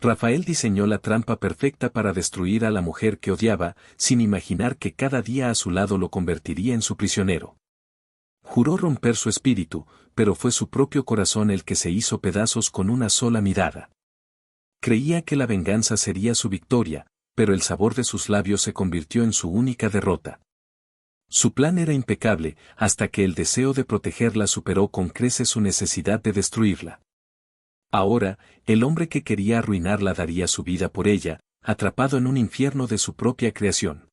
Rafael diseñó la trampa perfecta para destruir a la mujer que odiaba, sin imaginar que cada día a su lado lo convertiría en su prisionero. Juró romper su espíritu, pero fue su propio corazón el que se hizo pedazos con una sola mirada. Creía que la venganza sería su victoria, pero el sabor de sus labios se convirtió en su única derrota. Su plan era impecable, hasta que el deseo de protegerla superó con creces su necesidad de destruirla. Ahora, el hombre que quería arruinarla daría su vida por ella, atrapado en un infierno de su propia creación.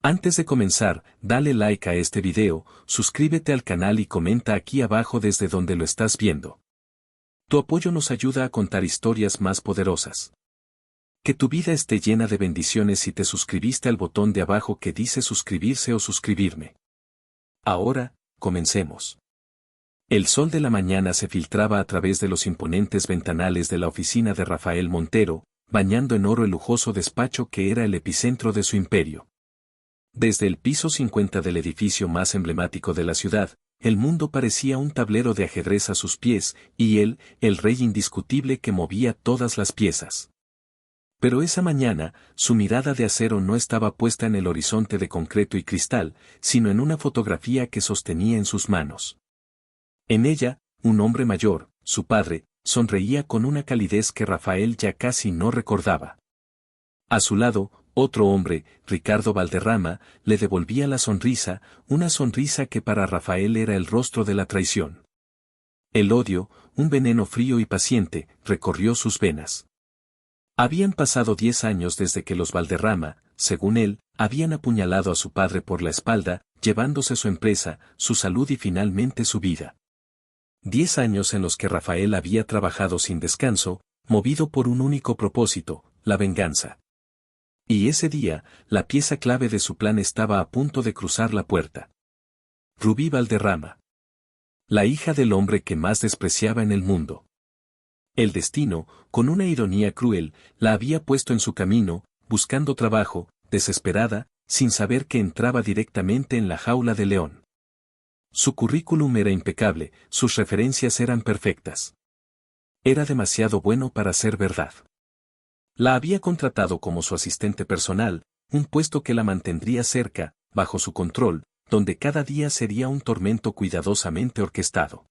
Antes de comenzar, dale like a este video, suscríbete al canal y comenta aquí abajo desde donde lo estás viendo. Tu apoyo nos ayuda a contar historias más poderosas. Que tu vida esté llena de bendiciones si te suscribiste al botón de abajo que dice suscribirse o suscribirme. Ahora, comencemos. El sol de la mañana se filtraba a través de los imponentes ventanales de la oficina de Rafael Montero, bañando en oro el lujoso despacho que era el epicentro de su imperio. Desde el piso 50 del edificio más emblemático de la ciudad, el mundo parecía un tablero de ajedrez a sus pies, y él, el rey indiscutible que movía todas las piezas. Pero esa mañana, su mirada de acero no estaba puesta en el horizonte de concreto y cristal, sino en una fotografía que sostenía en sus manos. En ella, un hombre mayor, su padre, sonreía con una calidez que Rafael ya casi no recordaba. A su lado, otro hombre, Ricardo Valderrama, le devolvía la sonrisa, una sonrisa que para Rafael era el rostro de la traición. El odio, un veneno frío y paciente, recorrió sus venas. Habían pasado 10 años desde que los Valderrama, según él, habían apuñalado a su padre por la espalda, llevándose su empresa, su salud y finalmente su vida. 10 años en los que Rafael había trabajado sin descanso, movido por un único propósito, la venganza. Y ese día, la pieza clave de su plan estaba a punto de cruzar la puerta. Rubí Valderrama. La hija del hombre que más despreciaba en el mundo. El destino, con una ironía cruel, la había puesto en su camino, buscando trabajo, desesperada, sin saber que entraba directamente en la jaula de león. Su currículum era impecable, sus referencias eran perfectas. Era demasiado bueno para ser verdad. La había contratado como su asistente personal, un puesto que la mantendría cerca, bajo su control, donde cada día sería un tormento cuidadosamente orquestado.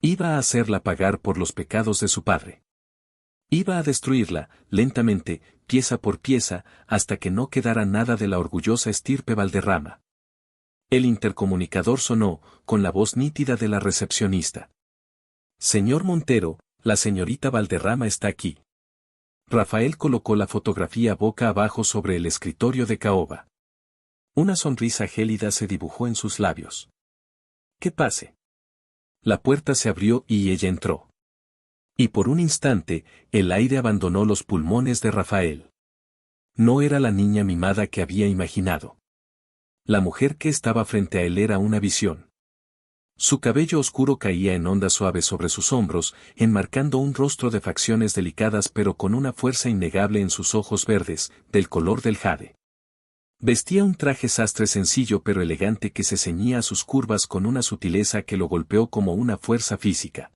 Iba a hacerla pagar por los pecados de su padre. Iba a destruirla, lentamente, pieza por pieza, hasta que no quedara nada de la orgullosa estirpe Valderrama. El intercomunicador sonó, con la voz nítida de la recepcionista. Señor Montero, la señorita Valderrama está aquí. Rafael colocó la fotografía boca abajo sobre el escritorio de caoba. Una sonrisa gélida se dibujó en sus labios. «¿Qué pase?» La puerta se abrió y ella entró. Y por un instante, el aire abandonó los pulmones de Rafael. No era la niña mimada que había imaginado. La mujer que estaba frente a él era una visión. Su cabello oscuro caía en ondas suaves sobre sus hombros, enmarcando un rostro de facciones delicadas pero con una fuerza innegable en sus ojos verdes, del color del jade. Vestía un traje sastre sencillo pero elegante que se ceñía a sus curvas con una sutileza que lo golpeó como una fuerza física.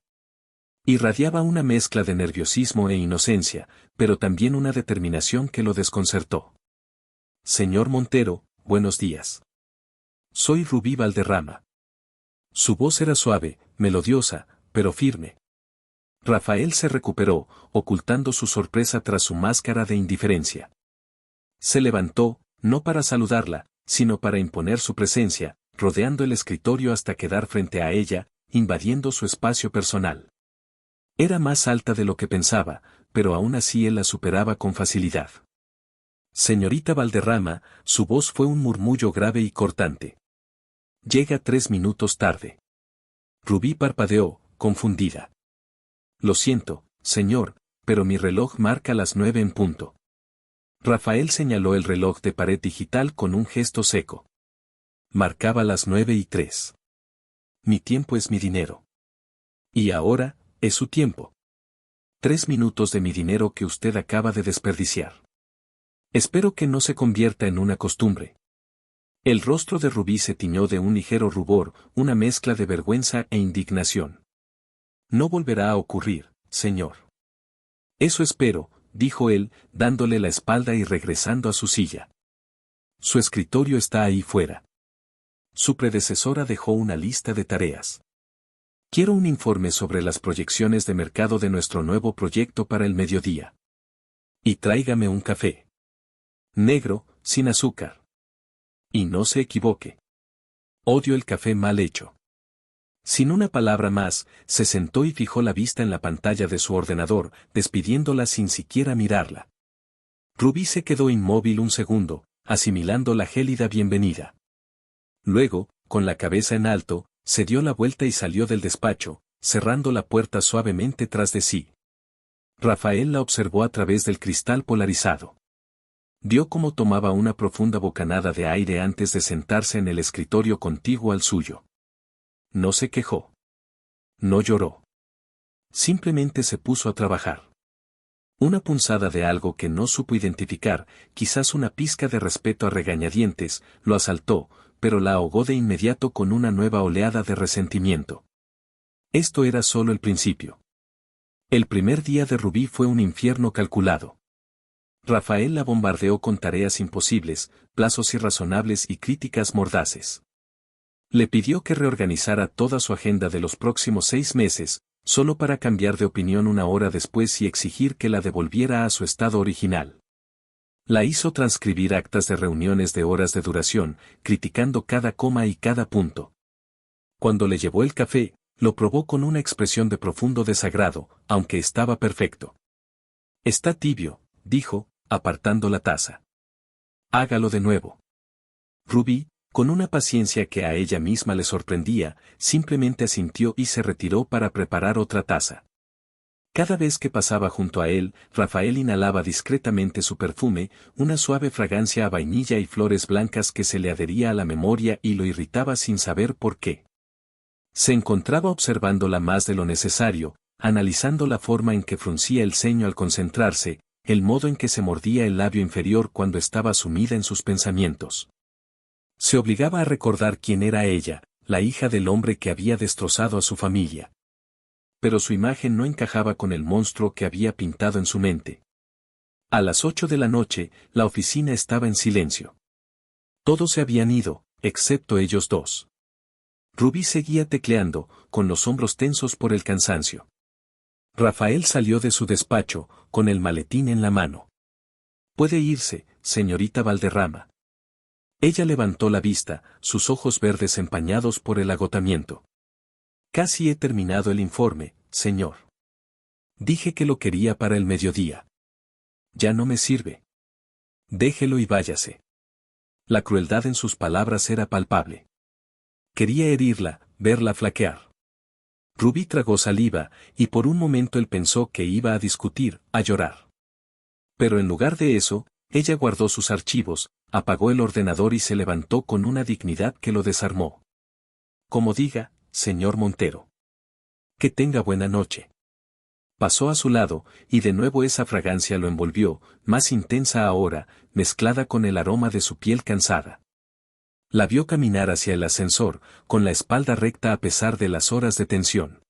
Irradiaba una mezcla de nerviosismo e inocencia, pero también una determinación que lo desconcertó. Señor Montero, buenos días. Soy Rubí Valderrama. Su voz era suave, melodiosa, pero firme. Rafael se recuperó, ocultando su sorpresa tras su máscara de indiferencia. Se levantó, no para saludarla, sino para imponer su presencia, rodeando el escritorio hasta quedar frente a ella, invadiendo su espacio personal. Era más alta de lo que pensaba, pero aún así él la superaba con facilidad. Señorita Valderrama, su voz fue un murmullo grave y cortante. Llega 3 minutos tarde. Rubí parpadeó, confundida. Lo siento, señor, pero mi reloj marca las 9 en punto. Rafael señaló el reloj de pared digital con un gesto seco. Marcaba las 9:03. Mi tiempo es mi dinero. Y ahora, es su tiempo. 3 minutos de mi dinero que usted acaba de desperdiciar. Espero que no se convierta en una costumbre. El rostro de Rubí se tiñó de un ligero rubor, una mezcla de vergüenza e indignación. No volverá a ocurrir, señor. Eso espero, dijo él, dándole la espalda y regresando a su silla. Su escritorio está ahí fuera. Su predecesora dejó una lista de tareas. Quiero un informe sobre las proyecciones de mercado de nuestro nuevo proyecto para el mediodía. Y tráigame un café. Negro, sin azúcar. Y no se equivoque. Odio el café mal hecho. Sin una palabra más, se sentó y fijó la vista en la pantalla de su ordenador, despidiéndola sin siquiera mirarla. Rubí se quedó inmóvil un segundo, asimilando la gélida bienvenida. Luego, con la cabeza en alto, se dio la vuelta y salió del despacho, cerrando la puerta suavemente tras de sí. Rafael la observó a través del cristal polarizado. Vio cómo tomaba una profunda bocanada de aire antes de sentarse en el escritorio contiguo al suyo. No se quejó. No lloró. Simplemente se puso a trabajar. Una punzada de algo que no supo identificar, quizás una pizca de respeto a regañadientes, lo asaltó, pero la ahogó de inmediato con una nueva oleada de resentimiento. Esto era solo el principio. El primer día de Rubí fue un infierno calculado. Rafael la bombardeó con tareas imposibles, plazos irrazonables y críticas mordaces. Le pidió que reorganizara toda su agenda de los próximos 6 meses, solo para cambiar de opinión una hora después y exigir que la devolviera a su estado original. La hizo transcribir actas de reuniones de horas de duración, criticando cada coma y cada punto. Cuando le llevó el café, lo probó con una expresión de profundo desagrado, aunque estaba perfecto. Está tibio, dijo, apartando la taza. Hágalo de nuevo. Rubí, con una paciencia que a ella misma le sorprendía, simplemente asintió y se retiró para preparar otra taza. Cada vez que pasaba junto a él, Rafael inhalaba discretamente su perfume, una suave fragancia a vainilla y flores blancas que se le adhería a la memoria y lo irritaba sin saber por qué. Se encontraba observándola más de lo necesario, analizando la forma en que fruncía el ceño al concentrarse, el modo en que se mordía el labio inferior cuando estaba sumida en sus pensamientos. Se obligaba a recordar quién era ella, la hija del hombre que había destrozado a su familia. Pero su imagen no encajaba con el monstruo que había pintado en su mente. A las 8 de la noche, la oficina estaba en silencio. Todos se habían ido, excepto ellos dos. Rubí seguía tecleando, con los hombros tensos por el cansancio. Rafael salió de su despacho, con el maletín en la mano. Puede irse, señorita Valderrama. Ella levantó la vista, sus ojos verdes empañados por el agotamiento. Casi he terminado el informe, señor. Dije que lo quería para el mediodía. Ya no me sirve. Déjelo y váyase. La crueldad en sus palabras era palpable. Quería herirla, verla flaquear. Rubí tragó saliva, y por un momento él pensó que iba a discutir, a llorar. Pero en lugar de eso, ella guardó sus archivos, apagó el ordenador y se levantó con una dignidad que lo desarmó. Como diga, señor Montero. Que tenga buena noche. Pasó a su lado, y de nuevo esa fragancia lo envolvió, más intensa ahora, mezclada con el aroma de su piel cansada. La vio caminar hacia el ascensor, con la espalda recta a pesar de las horas de tensión.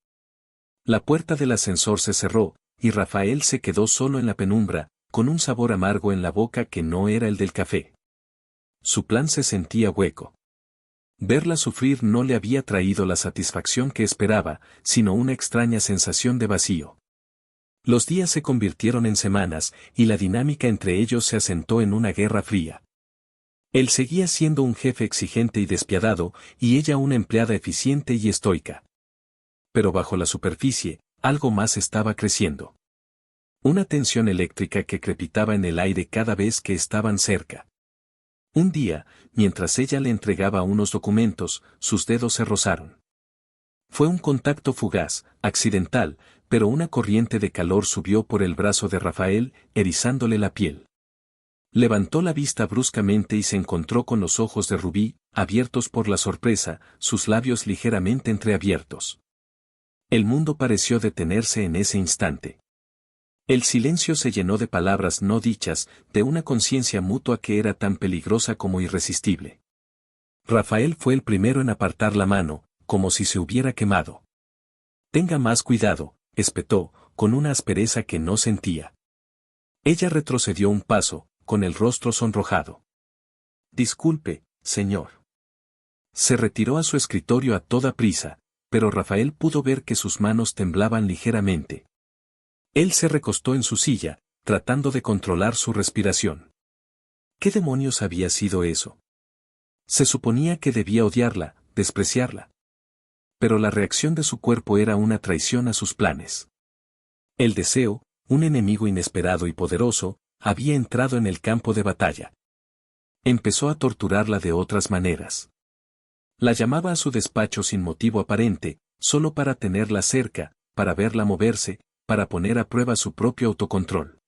La puerta del ascensor se cerró, y Rafael se quedó solo en la penumbra, con un sabor amargo en la boca que no era el del café. Su plan se sentía hueco. Verla sufrir no le había traído la satisfacción que esperaba, sino una extraña sensación de vacío. Los días se convirtieron en semanas, y la dinámica entre ellos se asentó en una guerra fría. Él seguía siendo un jefe exigente y despiadado, y ella una empleada eficiente y estoica. Pero bajo la superficie, algo más estaba creciendo. Una tensión eléctrica que crepitaba en el aire cada vez que estaban cerca. Un día, mientras ella le entregaba unos documentos, sus dedos se rozaron. Fue un contacto fugaz, accidental, pero una corriente de calor subió por el brazo de Rafael, erizándole la piel. Levantó la vista bruscamente y se encontró con los ojos de Rubí, abiertos por la sorpresa, sus labios ligeramente entreabiertos. El mundo pareció detenerse en ese instante. El silencio se llenó de palabras no dichas, de una conciencia mutua que era tan peligrosa como irresistible. Rafael fue el primero en apartar la mano, como si se hubiera quemado. Tenga más cuidado, espetó, con una aspereza que no sentía. Ella retrocedió un paso, con el rostro sonrojado. Disculpe, señor. Se retiró a su escritorio a toda prisa, pero Rafael pudo ver que sus manos temblaban ligeramente. Él se recostó en su silla, tratando de controlar su respiración. ¿Qué demonios había sido eso? Se suponía que debía odiarla, despreciarla. Pero la reacción de su cuerpo era una traición a sus planes. El deseo, un enemigo inesperado y poderoso, había entrado en el campo de batalla. Empezó a torturarla de otras maneras. La llamaba a su despacho sin motivo aparente, solo para tenerla cerca, para verla moverse, para poner a prueba su propio autocontrol.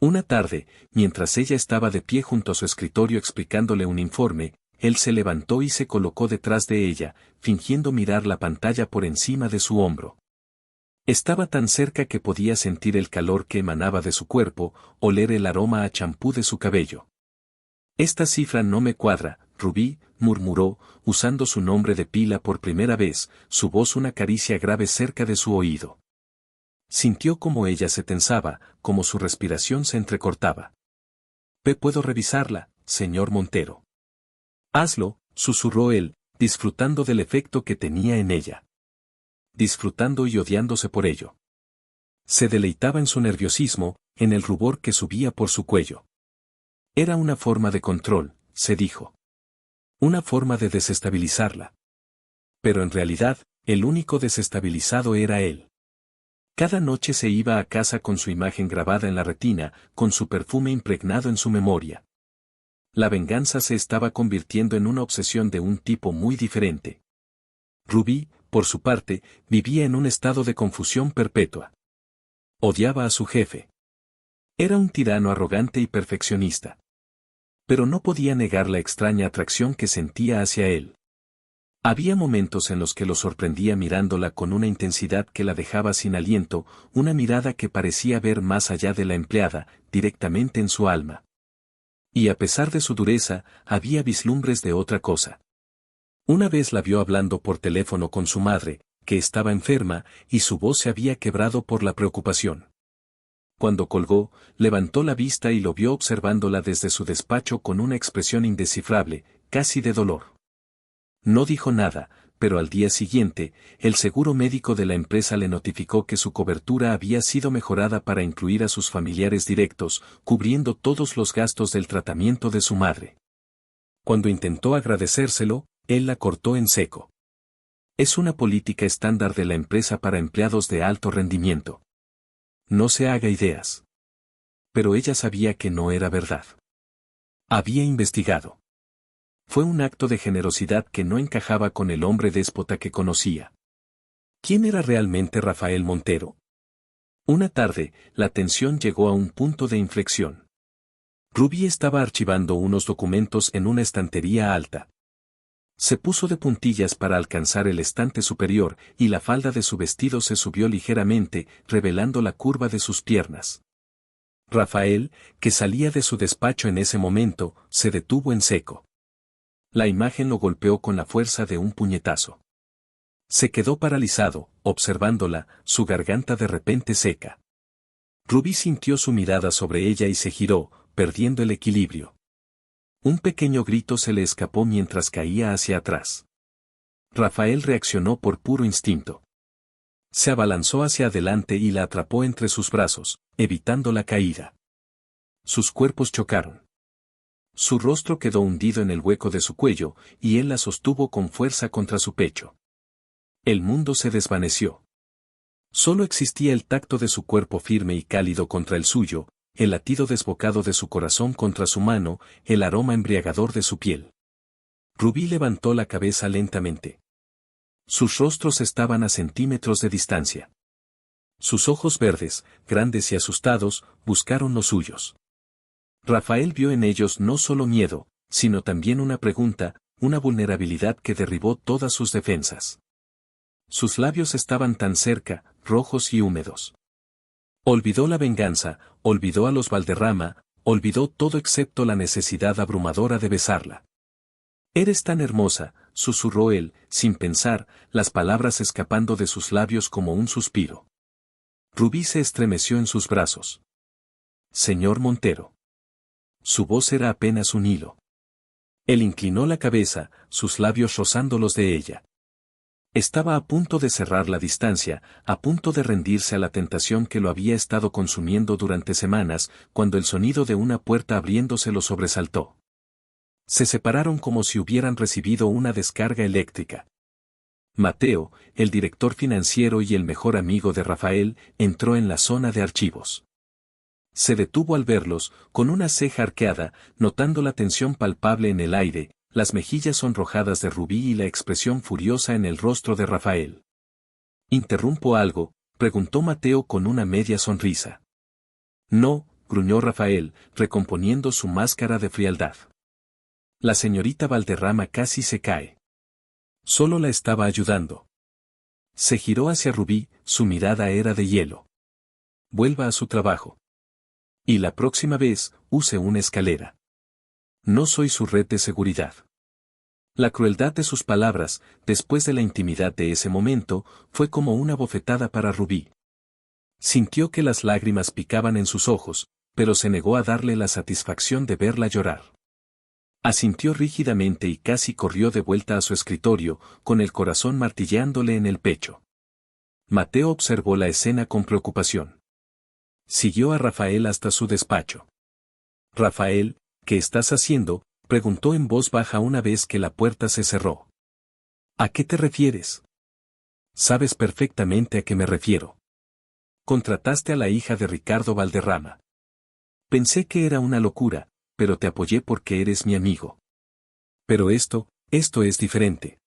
Una tarde, mientras ella estaba de pie junto a su escritorio explicándole un informe, él se levantó y se colocó detrás de ella, fingiendo mirar la pantalla por encima de su hombro. Estaba tan cerca que podía sentir el calor que emanaba de su cuerpo, oler el aroma a champú de su cabello. Esta cifra no me cuadra, Rubí, murmuró, usando su nombre de pila por primera vez, su voz una caricia grave cerca de su oído. Sintió como ella se tensaba, como su respiración se entrecortaba. ¿Puedo revisarla, señor Montero? Hazlo, susurró él, disfrutando del efecto que tenía en ella. Disfrutando y odiándose por ello. Se deleitaba en su nerviosismo, en el rubor que subía por su cuello. Era una forma de control, se dijo. Una forma de desestabilizarla. Pero en realidad, el único desestabilizado era él. Cada noche se iba a casa con su imagen grabada en la retina, con su perfume impregnado en su memoria. La venganza se estaba convirtiendo en una obsesión de un tipo muy diferente. Rubí, por su parte, vivía en un estado de confusión perpetua. Odiaba a su jefe. Era un tirano arrogante y perfeccionista. Pero no podía negar la extraña atracción que sentía hacia él. Había momentos en los que lo sorprendía mirándola con una intensidad que la dejaba sin aliento, una mirada que parecía ver más allá de la empleada, directamente en su alma. Y a pesar de su dureza, había vislumbres de otra cosa. Una vez la vio hablando por teléfono con su madre, que estaba enferma, y su voz se había quebrado por la preocupación. Cuando colgó, levantó la vista y lo vio observándola desde su despacho con una expresión indescifrable, casi de dolor. No dijo nada, pero al día siguiente, el seguro médico de la empresa le notificó que su cobertura había sido mejorada para incluir a sus familiares directos, cubriendo todos los gastos del tratamiento de su madre. Cuando intentó agradecérselo, él la cortó en seco. Es una política estándar de la empresa para empleados de alto rendimiento. No se haga ideas. Pero ella sabía que no era verdad. Había investigado. Fue un acto de generosidad que no encajaba con el hombre déspota que conocía. ¿Quién era realmente Rafael Montero? Una tarde, la tensión llegó a un punto de inflexión. Rubí estaba archivando unos documentos en una estantería alta. Se puso de puntillas para alcanzar el estante superior y la falda de su vestido se subió ligeramente, revelando la curva de sus piernas. Rafael, que salía de su despacho en ese momento, se detuvo en seco. La imagen lo golpeó con la fuerza de un puñetazo. Se quedó paralizado, observándola, su garganta de repente seca. Rubí sintió su mirada sobre ella y se giró, perdiendo el equilibrio. Un pequeño grito se le escapó mientras caía hacia atrás. Rafael reaccionó por puro instinto. Se abalanzó hacia adelante y la atrapó entre sus brazos, evitando la caída. Sus cuerpos chocaron. Su rostro quedó hundido en el hueco de su cuello, y él la sostuvo con fuerza contra su pecho. El mundo se desvaneció. Solo existía el tacto de su cuerpo firme y cálido contra el suyo, el latido desbocado de su corazón contra su mano, el aroma embriagador de su piel. Rubí levantó la cabeza lentamente. Sus rostros estaban a centímetros de distancia. Sus ojos verdes, grandes y asustados, buscaron los suyos. Rafael vio en ellos no solo miedo, sino también una pregunta, una vulnerabilidad que derribó todas sus defensas. Sus labios estaban tan cerca, rojos y húmedos. Olvidó la venganza, olvidó a los Valderrama, olvidó todo excepto la necesidad abrumadora de besarla. «Eres tan hermosa», susurró él, sin pensar, las palabras escapando de sus labios como un suspiro. Rubí se estremeció en sus brazos. Señor Montero. Su voz era apenas un hilo. Él inclinó la cabeza, sus labios rozando los de ella. Estaba a punto de cerrar la distancia, a punto de rendirse a la tentación que lo había estado consumiendo durante semanas, cuando el sonido de una puerta abriéndose lo sobresaltó. Se separaron como si hubieran recibido una descarga eléctrica. Mateo, el director financiero y el mejor amigo de Rafael, entró en la zona de archivos. Se detuvo al verlos, con una ceja arqueada, notando la tensión palpable en el aire, las mejillas sonrojadas de Rubí y la expresión furiosa en el rostro de Rafael. ¿Interrumpo algo?, preguntó Mateo con una media sonrisa. No, gruñó Rafael, recomponiendo su máscara de frialdad. La señorita Valderrama casi se cae. Solo la estaba ayudando. Se giró hacia Rubí, su mirada era de hielo. Vuelva a su trabajo. Y la próxima vez, use una escalera. No soy su red de seguridad. La crueldad de sus palabras, después de la intimidad de ese momento, fue como una bofetada para Rubí. Sintió que las lágrimas picaban en sus ojos, pero se negó a darle la satisfacción de verla llorar. Asintió rígidamente y casi corrió de vuelta a su escritorio, con el corazón martilleándole en el pecho. Mateo observó la escena con preocupación. Siguió a Rafael hasta su despacho. Rafael, ¿qué estás haciendo?, preguntó en voz baja una vez que la puerta se cerró. ¿A qué te refieres? Sabes perfectamente a qué me refiero. Contrataste a la hija de Ricardo Valderrama. Pensé que era una locura, pero te apoyé porque eres mi amigo. Pero esto es diferente.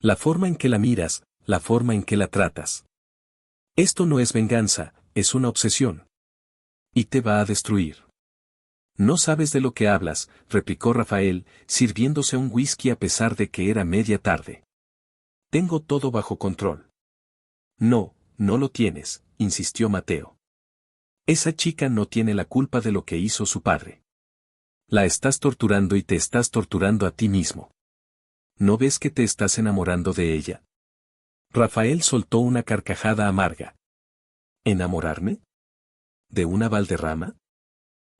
La forma en que la miras, la forma en que la tratas. Esto no es venganza, es una obsesión. Y te va a destruir. No sabes de lo que hablas, replicó Rafael, sirviéndose un whisky a pesar de que era media tarde. Tengo todo bajo control. No, no lo tienes, insistió Mateo. Esa chica no tiene la culpa de lo que hizo su padre. La estás torturando y te estás torturando a ti mismo. ¿No ves que te estás enamorando de ella? Rafael soltó una carcajada amarga. ¿Enamorarme? ¿De una Valderrama?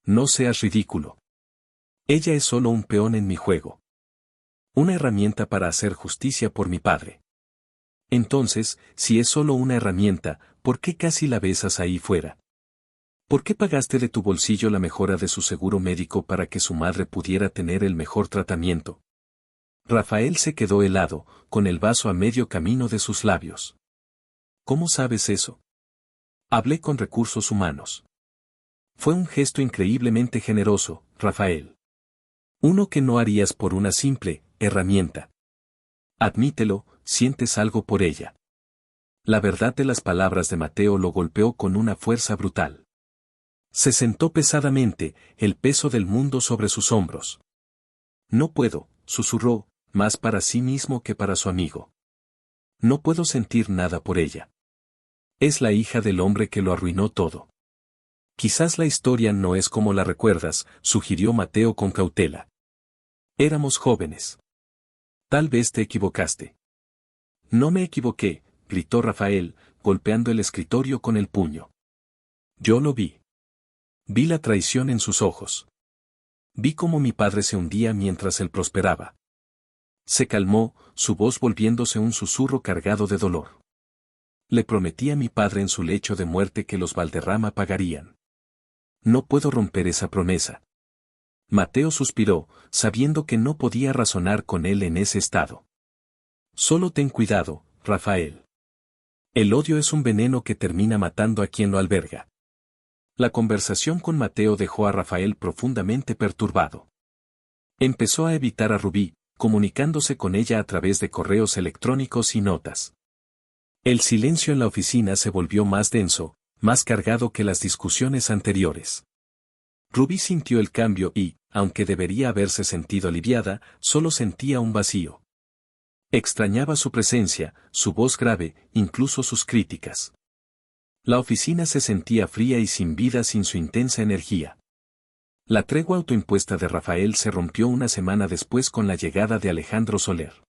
No seas ridículo. Ella es solo un peón en mi juego. Una herramienta para hacer justicia por mi padre. Entonces, si es solo una herramienta, ¿por qué casi la besas ahí fuera? ¿Por qué pagaste de tu bolsillo la mejora de su seguro médico para que su madre pudiera tener el mejor tratamiento? Rafael se quedó helado, con el vaso a medio camino de sus labios. ¿Cómo sabes eso? Hablé con recursos humanos. Fue un gesto increíblemente generoso, Rafael. Uno que no harías por una simple herramienta. Admítelo, sientes algo por ella. La verdad de las palabras de Mateo lo golpeó con una fuerza brutal. Se sentó pesadamente, el peso del mundo sobre sus hombros. No puedo, susurró, más para sí mismo que para su amigo. No puedo sentir nada por ella. Es la hija del hombre que lo arruinó todo. Quizás la historia no es como la recuerdas, sugirió Mateo con cautela. Éramos jóvenes. Tal vez te equivocaste. No me equivoqué, gritó Rafael, golpeando el escritorio con el puño. Yo lo vi. Vi la traición en sus ojos. Vi cómo mi padre se hundía mientras él prosperaba. Se calmó, su voz volviéndose un susurro cargado de dolor. Le prometí a mi padre en su lecho de muerte que los Valderrama pagarían. No puedo romper esa promesa. Mateo suspiró, sabiendo que no podía razonar con él en ese estado. Solo ten cuidado, Rafael. El odio es un veneno que termina matando a quien lo alberga. La conversación con Mateo dejó a Rafael profundamente perturbado. Empezó a evitar a Rubí, comunicándose con ella a través de correos electrónicos y notas. El silencio en la oficina se volvió más denso, más cargado que las discusiones anteriores. Rubí sintió el cambio y, aunque debería haberse sentido aliviada, solo sentía un vacío. Extrañaba su presencia, su voz grave, incluso sus críticas. La oficina se sentía fría y sin vida sin su intensa energía. La tregua autoimpuesta de Rafael se rompió una semana después con la llegada de Alejandro Soler.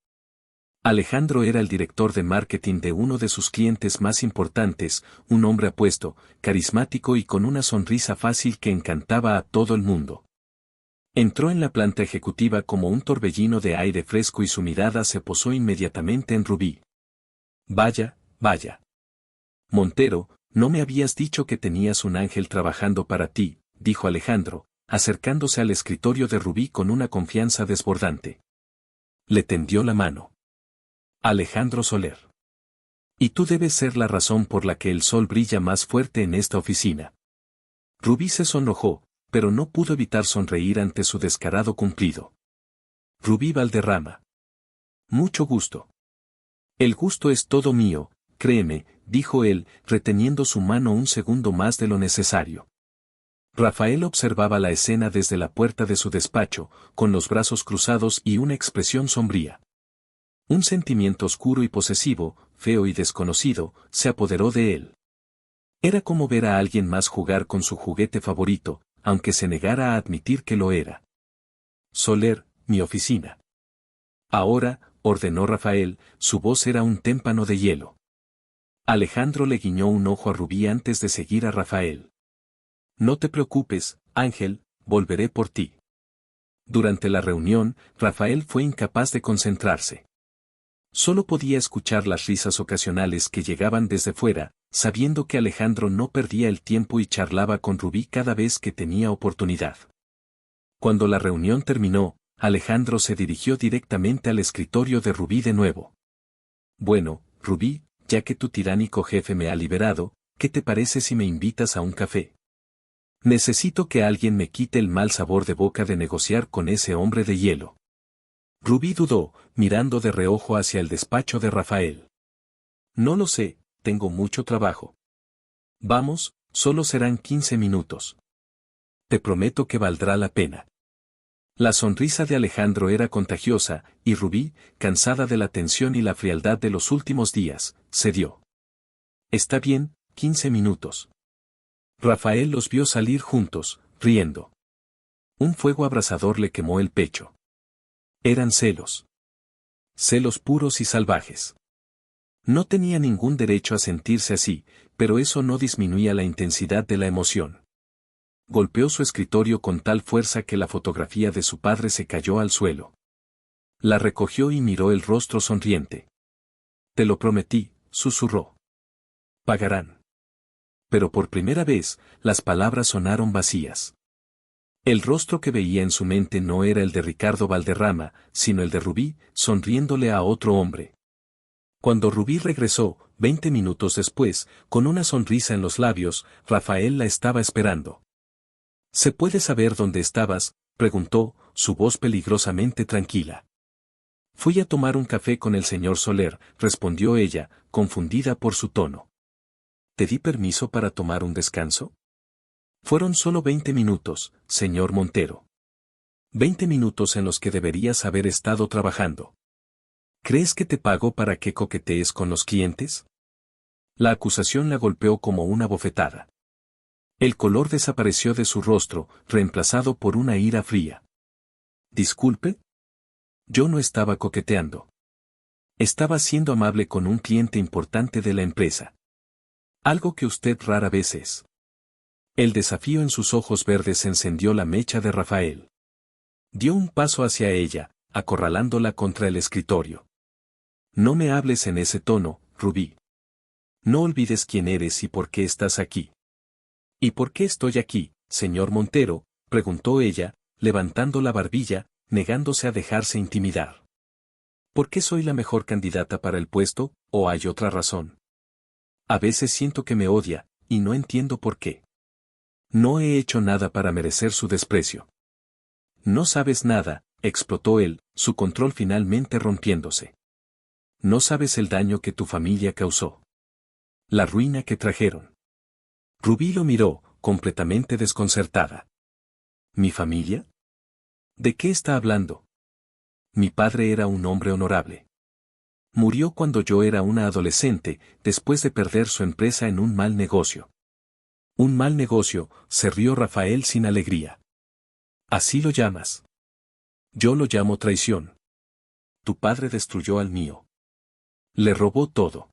Alejandro era el director de marketing de uno de sus clientes más importantes, un hombre apuesto, carismático y con una sonrisa fácil que encantaba a todo el mundo. Entró en la planta ejecutiva como un torbellino de aire fresco y su mirada se posó inmediatamente en Rubí. Vaya, vaya. Montero, no me habías dicho que tenías un ángel trabajando para ti, dijo Alejandro, acercándose al escritorio de Rubí con una confianza desbordante. Le tendió la mano. Alejandro Soler. Y tú debes ser la razón por la que el sol brilla más fuerte en esta oficina. Rubí se sonrojó, pero no pudo evitar sonreír ante su descarado cumplido. Rubí Valderrama. Mucho gusto. El gusto es todo mío, créeme, dijo él, reteniendo su mano un segundo más de lo necesario. Rafael observaba la escena desde la puerta de su despacho, con los brazos cruzados y una expresión sombría. Un sentimiento oscuro y posesivo, feo y desconocido, se apoderó de él. Era como ver a alguien más jugar con su juguete favorito, aunque se negara a admitir que lo era. Soler, mi oficina. Ahora, ordenó Rafael, su voz era un témpano de hielo. Alejandro le guiñó un ojo a Rubí antes de seguir a Rafael. No te preocupes, Ángel, volveré por ti. Durante la reunión, Rafael fue incapaz de concentrarse. Solo podía escuchar las risas ocasionales que llegaban desde fuera, sabiendo que Alejandro no perdía el tiempo y charlaba con Rubí cada vez que tenía oportunidad. Cuando la reunión terminó, Alejandro se dirigió directamente al escritorio de Rubí de nuevo. Bueno, Rubí, ya que tu tiránico jefe me ha liberado, ¿qué te parece si me invitas a un café? Necesito que alguien me quite el mal sabor de boca de negociar con ese hombre de hielo. Rubí dudó, mirando de reojo hacia el despacho de Rafael. No lo sé, tengo mucho trabajo. Vamos, solo serán 15 minutos. Te prometo que valdrá la pena. La sonrisa de Alejandro era contagiosa, y Rubí, cansada de la tensión y la frialdad de los últimos días, cedió. Está bien, 15 minutos. Rafael los vio salir juntos, riendo. Un fuego abrasador le quemó el pecho. Eran celos. Celos puros y salvajes. No tenía ningún derecho a sentirse así, pero eso no disminuía la intensidad de la emoción. Golpeó su escritorio con tal fuerza que la fotografía de su padre se cayó al suelo. La recogió y miró el rostro sonriente. Te lo prometí, susurró. Pagarán. Pero por primera vez, las palabras sonaron vacías. El rostro que veía en su mente no era el de Ricardo Valderrama, sino el de Rubí, sonriéndole a otro hombre. Cuando Rubí regresó, 20 minutos después, con una sonrisa en los labios, Rafael la estaba esperando. ¿Se puede saber dónde estabas?, preguntó, su voz peligrosamente tranquila. Fui a tomar un café con el señor Soler, respondió ella, confundida por su tono. ¿Te di permiso para tomar un descanso? Fueron solo 20 minutos, señor Montero. 20 minutos en los que deberías haber estado trabajando. ¿Crees que te pago para que coquetees con los clientes? La acusación la golpeó como una bofetada. El color desapareció de su rostro, reemplazado por una ira fría. ¿Disculpe? Yo no estaba coqueteando. Estaba siendo amable con un cliente importante de la empresa. Algo que usted rara vez es. El desafío en sus ojos verdes encendió la mecha de Rafael. Dio un paso hacia ella, acorralándola contra el escritorio. No me hables en ese tono, Rubí. No olvides quién eres y por qué estás aquí. ¿Y por qué estoy aquí, señor Montero?, preguntó ella, levantando la barbilla, negándose a dejarse intimidar. ¿Por qué soy la mejor candidata para el puesto, o hay otra razón? A veces siento que me odia, y no entiendo por qué. No he hecho nada para merecer su desprecio. No sabes nada, explotó él, su control finalmente rompiéndose. No sabes el daño que tu familia causó. La ruina que trajeron. Rubí lo miró, completamente desconcertada. ¿Mi familia? ¿De qué está hablando? Mi padre era un hombre honorable. Murió cuando yo era una adolescente, después de perder su empresa en un mal negocio. Un mal negocio, se rió Rafael sin alegría. ¿Así lo llamas? Yo lo llamo traición. Tu padre destruyó al mío. Le robó todo.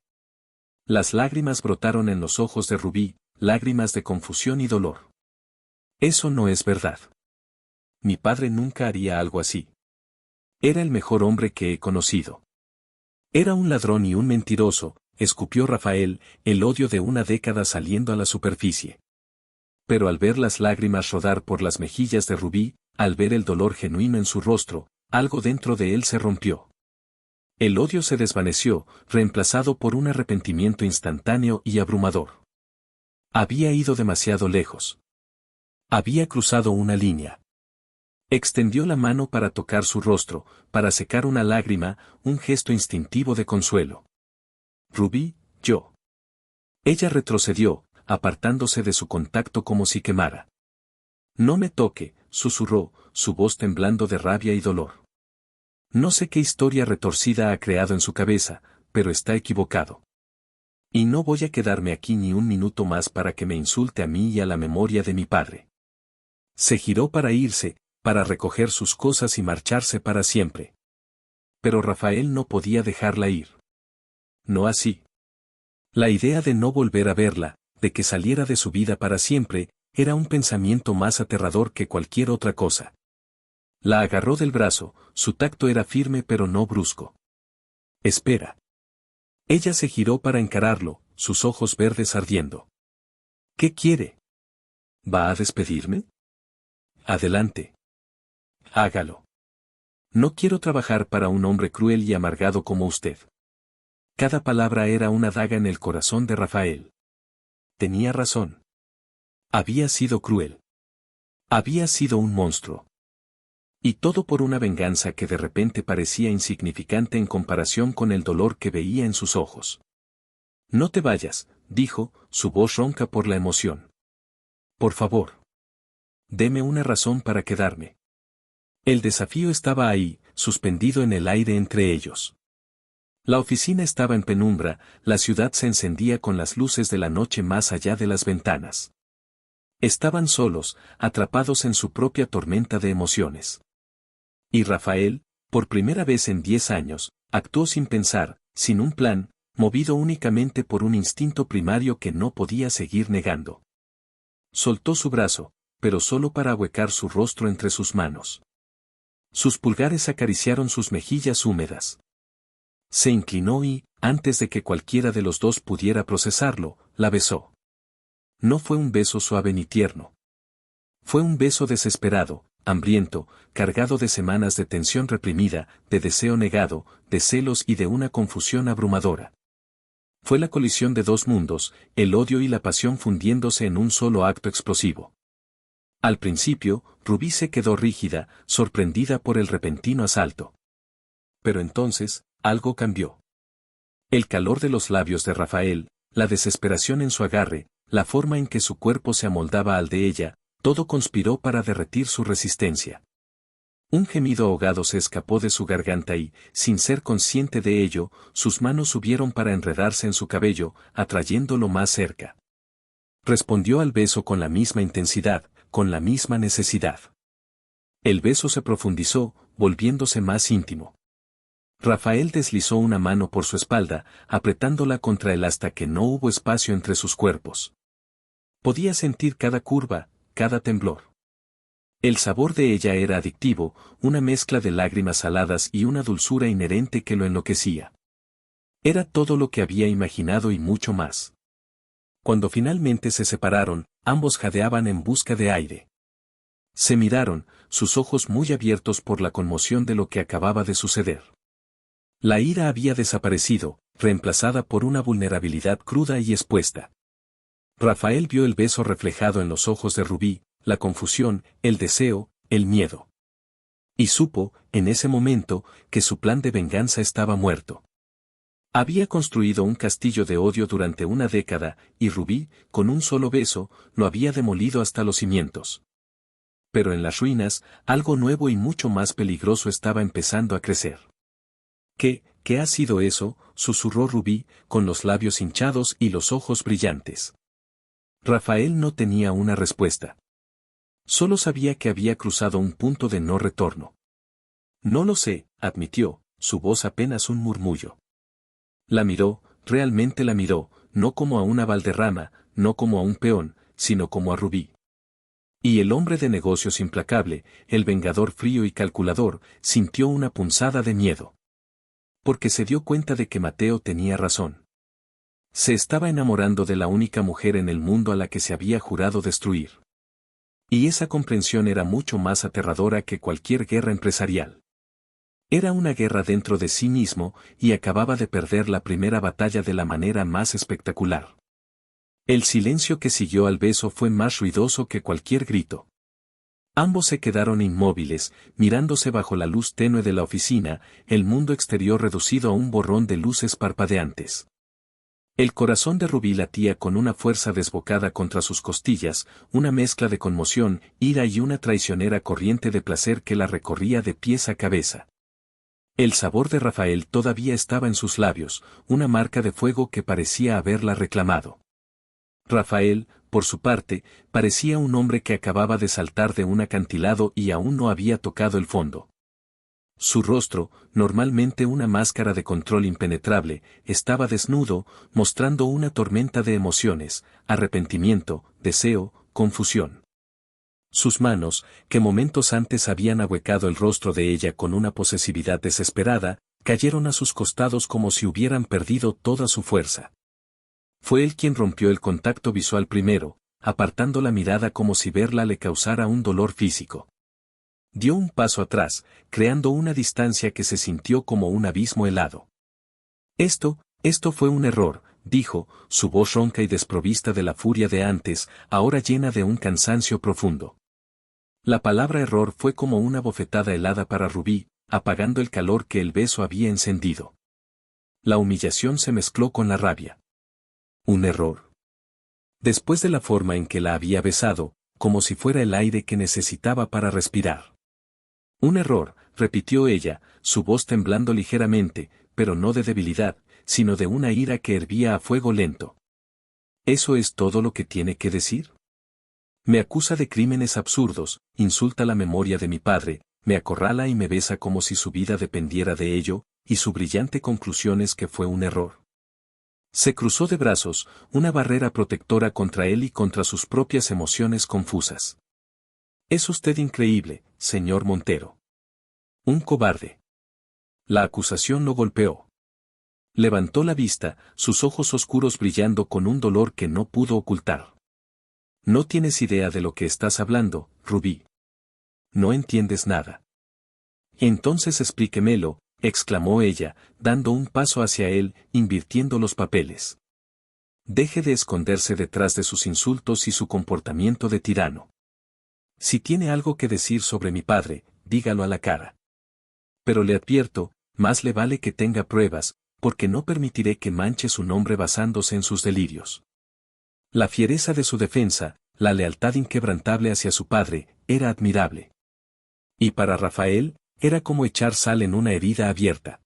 Las lágrimas brotaron en los ojos de Rubí, lágrimas de confusión y dolor. Eso no es verdad. Mi padre nunca haría algo así. Era el mejor hombre que he conocido. Era un ladrón y un mentiroso, escupió Rafael, el odio de una década saliendo a la superficie. Pero al ver las lágrimas rodar por las mejillas de Rubí, al ver el dolor genuino en su rostro, algo dentro de él se rompió. El odio se desvaneció, reemplazado por un arrepentimiento instantáneo y abrumador. Había ido demasiado lejos. Había cruzado una línea. Extendió la mano para tocar su rostro, para secar una lágrima, un gesto instintivo de consuelo. Rubí, yo. Ella retrocedió, apartándose de su contacto como si quemara. No me toque, susurró, su voz temblando de rabia y dolor. No sé qué historia retorcida ha creado en su cabeza, pero está equivocado. Y no voy a quedarme aquí ni un minuto más para que me insulte a mí y a la memoria de mi padre. Se giró para irse, para recoger sus cosas y marcharse para siempre. Pero Rafael no podía dejarla ir. No así. La idea de no volver a verla, de que saliera de su vida para siempre, era un pensamiento más aterrador que cualquier otra cosa. La agarró del brazo, su tacto era firme pero no brusco. Espera. Ella se giró para encararlo, sus ojos verdes ardiendo. ¿Qué quiere? ¿Va a despedirme? Adelante. Hágalo. No quiero trabajar para un hombre cruel y amargado como usted. Cada palabra era una daga en el corazón de Rafael. Tenía razón. Había sido cruel. Había sido un monstruo. Y todo por una venganza que de repente parecía insignificante en comparación con el dolor que veía en sus ojos. No te vayas, dijo, su voz ronca por la emoción. Por favor. Deme una razón para quedarme. El desafío estaba ahí, suspendido en el aire entre ellos. La oficina estaba en penumbra, la ciudad se encendía con las luces de la noche más allá de las ventanas. Estaban solos, atrapados en su propia tormenta de emociones. Y Rafael, por primera vez en 10 años, actuó sin pensar, sin un plan, movido únicamente por un instinto primario que no podía seguir negando. Soltó su brazo, pero solo para ahuecar su rostro entre sus manos. Sus pulgares acariciaron sus mejillas húmedas. Se inclinó y, antes de que cualquiera de los dos pudiera procesarlo, la besó. No fue un beso suave ni tierno. Fue un beso desesperado, hambriento, cargado de semanas de tensión reprimida, de deseo negado, de celos y de una confusión abrumadora. Fue la colisión de dos mundos, el odio y la pasión fundiéndose en un solo acto explosivo. Al principio, Rubí se quedó rígida, sorprendida por el repentino asalto. Pero entonces, algo cambió. El calor de los labios de Rafael, la desesperación en su agarre, la forma en que su cuerpo se amoldaba al de ella, todo conspiró para derretir su resistencia. Un gemido ahogado se escapó de su garganta y, sin ser consciente de ello, sus manos subieron para enredarse en su cabello, atrayéndolo más cerca. Respondió al beso con la misma intensidad, con la misma necesidad. El beso se profundizó, volviéndose más íntimo. Rafael deslizó una mano por su espalda, apretándola contra él hasta que no hubo espacio entre sus cuerpos. Podía sentir cada curva, cada temblor. El sabor de ella era adictivo, una mezcla de lágrimas saladas y una dulzura inherente que lo enloquecía. Era todo lo que había imaginado y mucho más. Cuando finalmente se separaron, ambos jadeaban en busca de aire. Se miraron, sus ojos muy abiertos por la conmoción de lo que acababa de suceder. La ira había desaparecido, reemplazada por una vulnerabilidad cruda y expuesta. Rafael vio el beso reflejado en los ojos de Rubí, la confusión, el deseo, el miedo. Y supo, en ese momento, que su plan de venganza estaba muerto. Había construido un castillo de odio durante una década, y Rubí, con un solo beso, lo había demolido hasta los cimientos. Pero en las ruinas, algo nuevo y mucho más peligroso estaba empezando a crecer. ¿Qué ha sido eso?, susurró Rubí, con los labios hinchados y los ojos brillantes. Rafael no tenía una respuesta. Solo sabía que había cruzado un punto de no retorno. No lo sé, admitió, su voz apenas un murmullo. La miró, realmente la miró, no como a una Valderrama, no como a un peón, sino como a Rubí. Y el hombre de negocios implacable, el vengador frío y calculador, sintió una punzada de miedo. Porque se dio cuenta de que Mateo tenía razón. Se estaba enamorando de la única mujer en el mundo a la que se había jurado destruir. Y esa comprensión era mucho más aterradora que cualquier guerra empresarial. Era una guerra dentro de sí mismo, y acababa de perder la primera batalla de la manera más espectacular. El silencio que siguió al beso fue más ruidoso que cualquier grito. Ambos se quedaron inmóviles, mirándose bajo la luz tenue de la oficina, el mundo exterior reducido a un borrón de luces parpadeantes. El corazón de Rubí latía con una fuerza desbocada contra sus costillas, una mezcla de conmoción, ira y una traicionera corriente de placer que la recorría de pies a cabeza. El sabor de Rafael todavía estaba en sus labios, una marca de fuego que parecía haberla reclamado. Rafael, por su parte, parecía un hombre que acababa de saltar de un acantilado y aún no había tocado el fondo. Su rostro, normalmente una máscara de control impenetrable, estaba desnudo, mostrando una tormenta de emociones, arrepentimiento, deseo, confusión. Sus manos, que momentos antes habían ahuecado el rostro de ella con una posesividad desesperada, cayeron a sus costados como si hubieran perdido toda su fuerza. Fue él quien rompió el contacto visual primero, apartando la mirada como si verla le causara un dolor físico. Dio un paso atrás, creando una distancia que se sintió como un abismo helado. Esto fue un error, dijo, su voz ronca y desprovista de la furia de antes, ahora llena de un cansancio profundo. La palabra error fue como una bofetada helada para Rubí, apagando el calor que el beso había encendido. La humillación se mezcló con la rabia. Un error. Después de la forma en que la había besado, como si fuera el aire que necesitaba para respirar. Un error, repitió ella, su voz temblando ligeramente, pero no de debilidad, sino de una ira que hervía a fuego lento. ¿Eso es todo lo que tiene que decir? Me acusa de crímenes absurdos, insulta la memoria de mi padre, me acorrala y me besa como si su vida dependiera de ello, y su brillante conclusión es que fue un error. Se cruzó de brazos, una barrera protectora contra él y contra sus propias emociones confusas. Es usted increíble, señor Montero. Un cobarde. La acusación lo golpeó. Levantó la vista, sus ojos oscuros brillando con un dolor que no pudo ocultar. No tienes idea de lo que estás hablando, Rubí. No entiendes nada. Entonces explíquemelo, exclamó ella, dando un paso hacia él, invirtiendo los papeles. Deje de esconderse detrás de sus insultos y su comportamiento de tirano. Si tiene algo que decir sobre mi padre, dígalo a la cara. Pero le advierto, más le vale que tenga pruebas, porque no permitiré que manche su nombre basándose en sus delirios. La fiereza de su defensa, la lealtad inquebrantable hacia su padre, era admirable. Y para Rafael, era como echar sal en una herida abierta.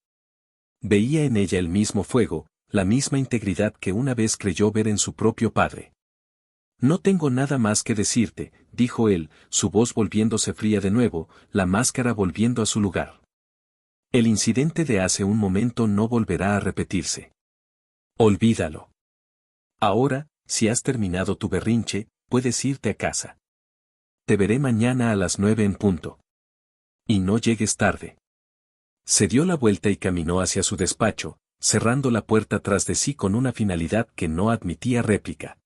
Veía en ella el mismo fuego, la misma integridad que una vez creyó ver en su propio padre. No tengo nada más que decirte, dijo él, su voz volviéndose fría de nuevo, la máscara volviendo a su lugar. El incidente de hace un momento no volverá a repetirse. Olvídalo. Ahora, si has terminado tu berrinche, puedes irte a casa. Te veré mañana a las 9 en punto. Y no llegues tarde. Se dio la vuelta y caminó hacia su despacho, cerrando la puerta tras de sí con una finalidad que no admitía réplica.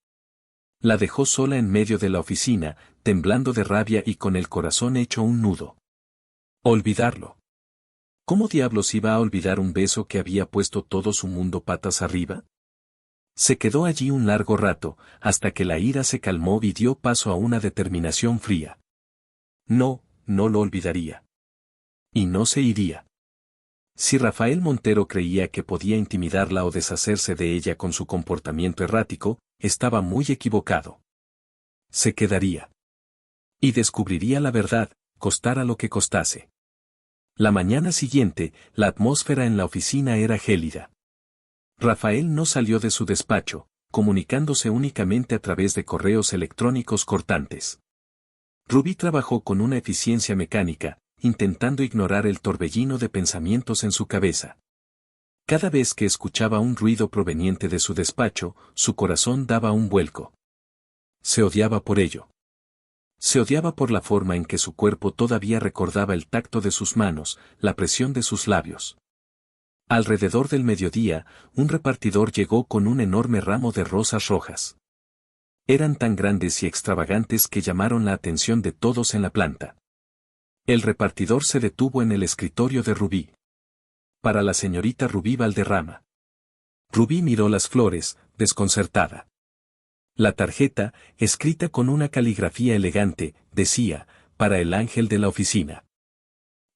La dejó sola en medio de la oficina, temblando de rabia y con el corazón hecho un nudo. Olvidarlo. ¿Cómo diablos iba a olvidar un beso que había puesto todo su mundo patas arriba? Se quedó allí un largo rato, hasta que la ira se calmó y dio paso a una determinación fría. No, no lo olvidaría. Y no se iría. Si Rafael Montero creía que podía intimidarla o deshacerse de ella con su comportamiento errático, estaba muy equivocado. Se quedaría. Y descubriría la verdad, costara lo que costase. La mañana siguiente, la atmósfera en la oficina era gélida. Rafael no salió de su despacho, comunicándose únicamente a través de correos electrónicos cortantes. Rubí trabajó con una eficiencia mecánica, intentando ignorar el torbellino de pensamientos en su cabeza. Cada vez que escuchaba un ruido proveniente de su despacho, su corazón daba un vuelco. Se odiaba por ello. Se odiaba por la forma en que su cuerpo todavía recordaba el tacto de sus manos, la presión de sus labios. Alrededor del mediodía, un repartidor llegó con un enorme ramo de rosas rojas. Eran tan grandes y extravagantes que llamaron la atención de todos en la planta. El repartidor se detuvo en el escritorio de Rubí. Para la señorita Rubí Valderrama. Rubí miró las flores, desconcertada. La tarjeta, escrita con una caligrafía elegante, decía, para el ángel de la oficina.